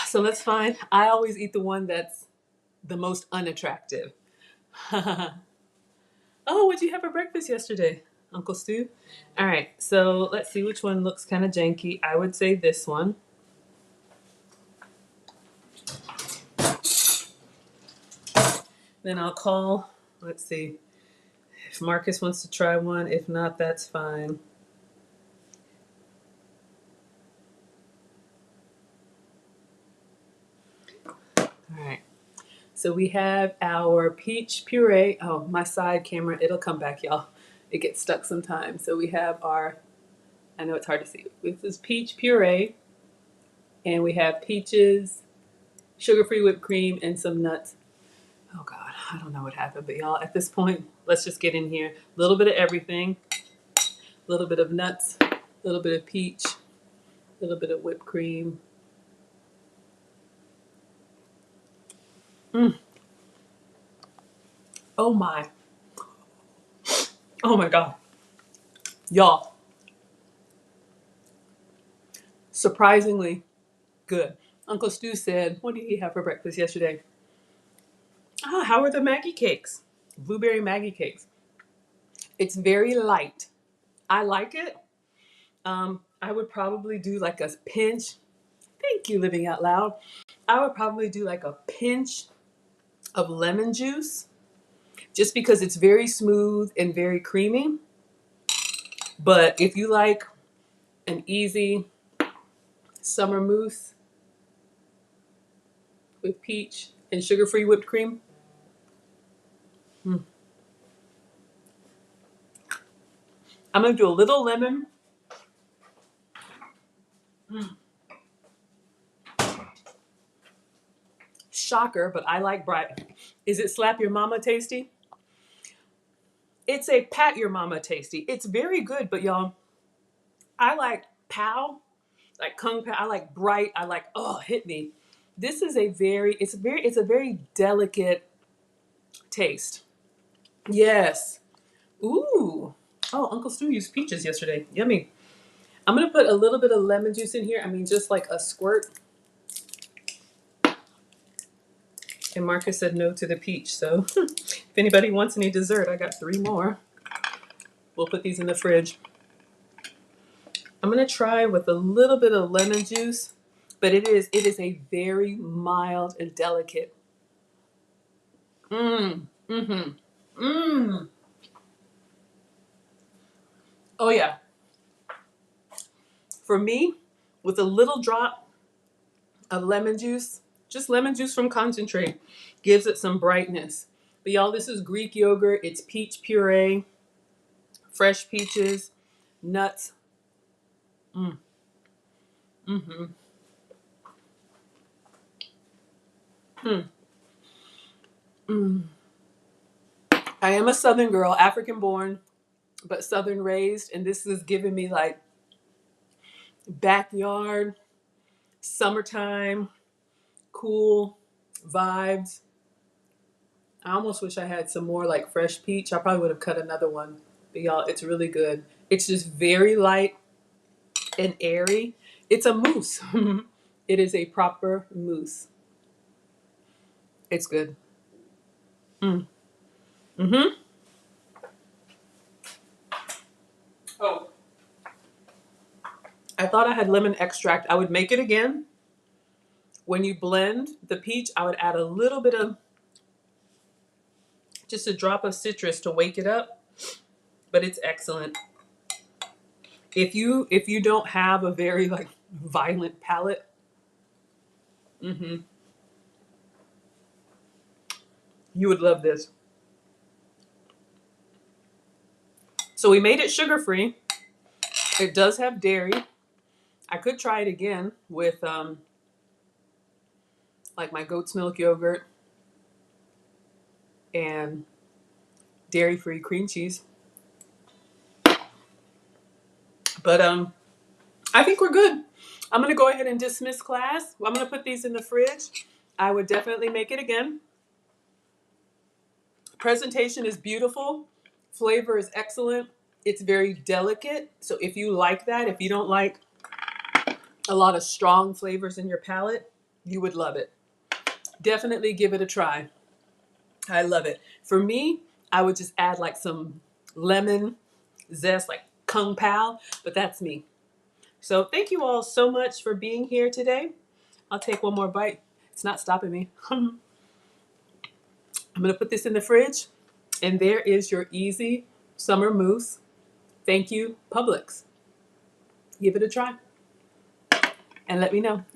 so let's find. I always eat the one that's the most unattractive. Oh, what'd you have for breakfast yesterday, Uncle Stu? All right, so let's see which one looks kind of janky. I would say this one. Then I'll call, let's see, if Marcus wants to try one. If not, that's fine. All right. So we have our peach puree. Oh, my side camera, it'll come back, y'all. It gets stuck sometimes. So we have our, I know it's hard to see. This is peach puree. And we have peaches, sugar-free whipped cream, and some nuts. Oh God, I don't know what happened, but y'all, at this point, let's just get in here. A little bit of everything. A little bit of nuts, a little bit of peach, a little bit of whipped cream. Mm. Oh my. Oh my God. Y'all, surprisingly good. Uncle Stu said, what did he have for breakfast yesterday? Ah, how are the Maggie cakes? Blueberry Maggie cakes. It's very light. I like it. I would probably do like a pinch. Thank you, Living Out Loud. I would probably do like a pinch of lemon juice just because it's very smooth and very creamy. But if you like an easy summer mousse with peach and sugar-free whipped cream, I'm gonna do a little lemon. Shocker, but I like bright. Is it slap your mama tasty? It's a pat your mama tasty. It's very good, but y'all, I like pow, like kung pao. I like bright. I like, oh, hit me. This is it's a very delicate taste. Yes. Ooh. Oh, Uncle Stu used peaches yesterday. Yummy. I'm gonna put a little bit of lemon juice in here. I mean, just like a squirt. And Marcus said no to the peach. So if anybody wants any dessert, I got 3 more. We'll put these in the fridge. I'm gonna try with a little bit of lemon juice, but it is a very mild and delicate. Mmm. Mm-hmm. Mmm. Oh yeah. For me, with a little drop of lemon juice, just lemon juice from concentrate, gives it some brightness. But y'all, this is Greek yogurt. It's peach puree, fresh peaches, nuts. Mm. Mm-hmm. Mm. Mm. I am a Southern girl, African born, but Southern raised, and this is giving me like backyard, summertime, cool vibes. I almost wish I had some more like fresh peach. I probably would have cut another one. But y'all, it's really good. It's just very light and airy. It's a mousse. It is a proper mousse. It's good. Mm. Mm-hmm. Oh, I thought I had lemon extract. I would make it again. When you blend the peach, I would add a little bit of, just a drop of citrus to wake it up. But it's excellent. If you don't have a very like violent palate, mm-hmm, you would love this. So we made it sugar free. It does have dairy. I could try it again with like my goat's milk yogurt and dairy free cream cheese. But I think we're good. I'm going to go ahead and dismiss class. I'm going to put these in the fridge. I would definitely make it again. Presentation is beautiful. Flavor is excellent. It's very delicate. So if you like that, if you don't like a lot of strong flavors in your palate, you would love it. Definitely give it a try. I love it. For me, I would just add like some lemon zest, like Kung Pao, but that's me. So thank you all so much for being here today. I'll take one more bite. It's not stopping me. I'm going to put this in the fridge. And there is your easy summer mousse. Thank you, Publix. Give it a try and let me know.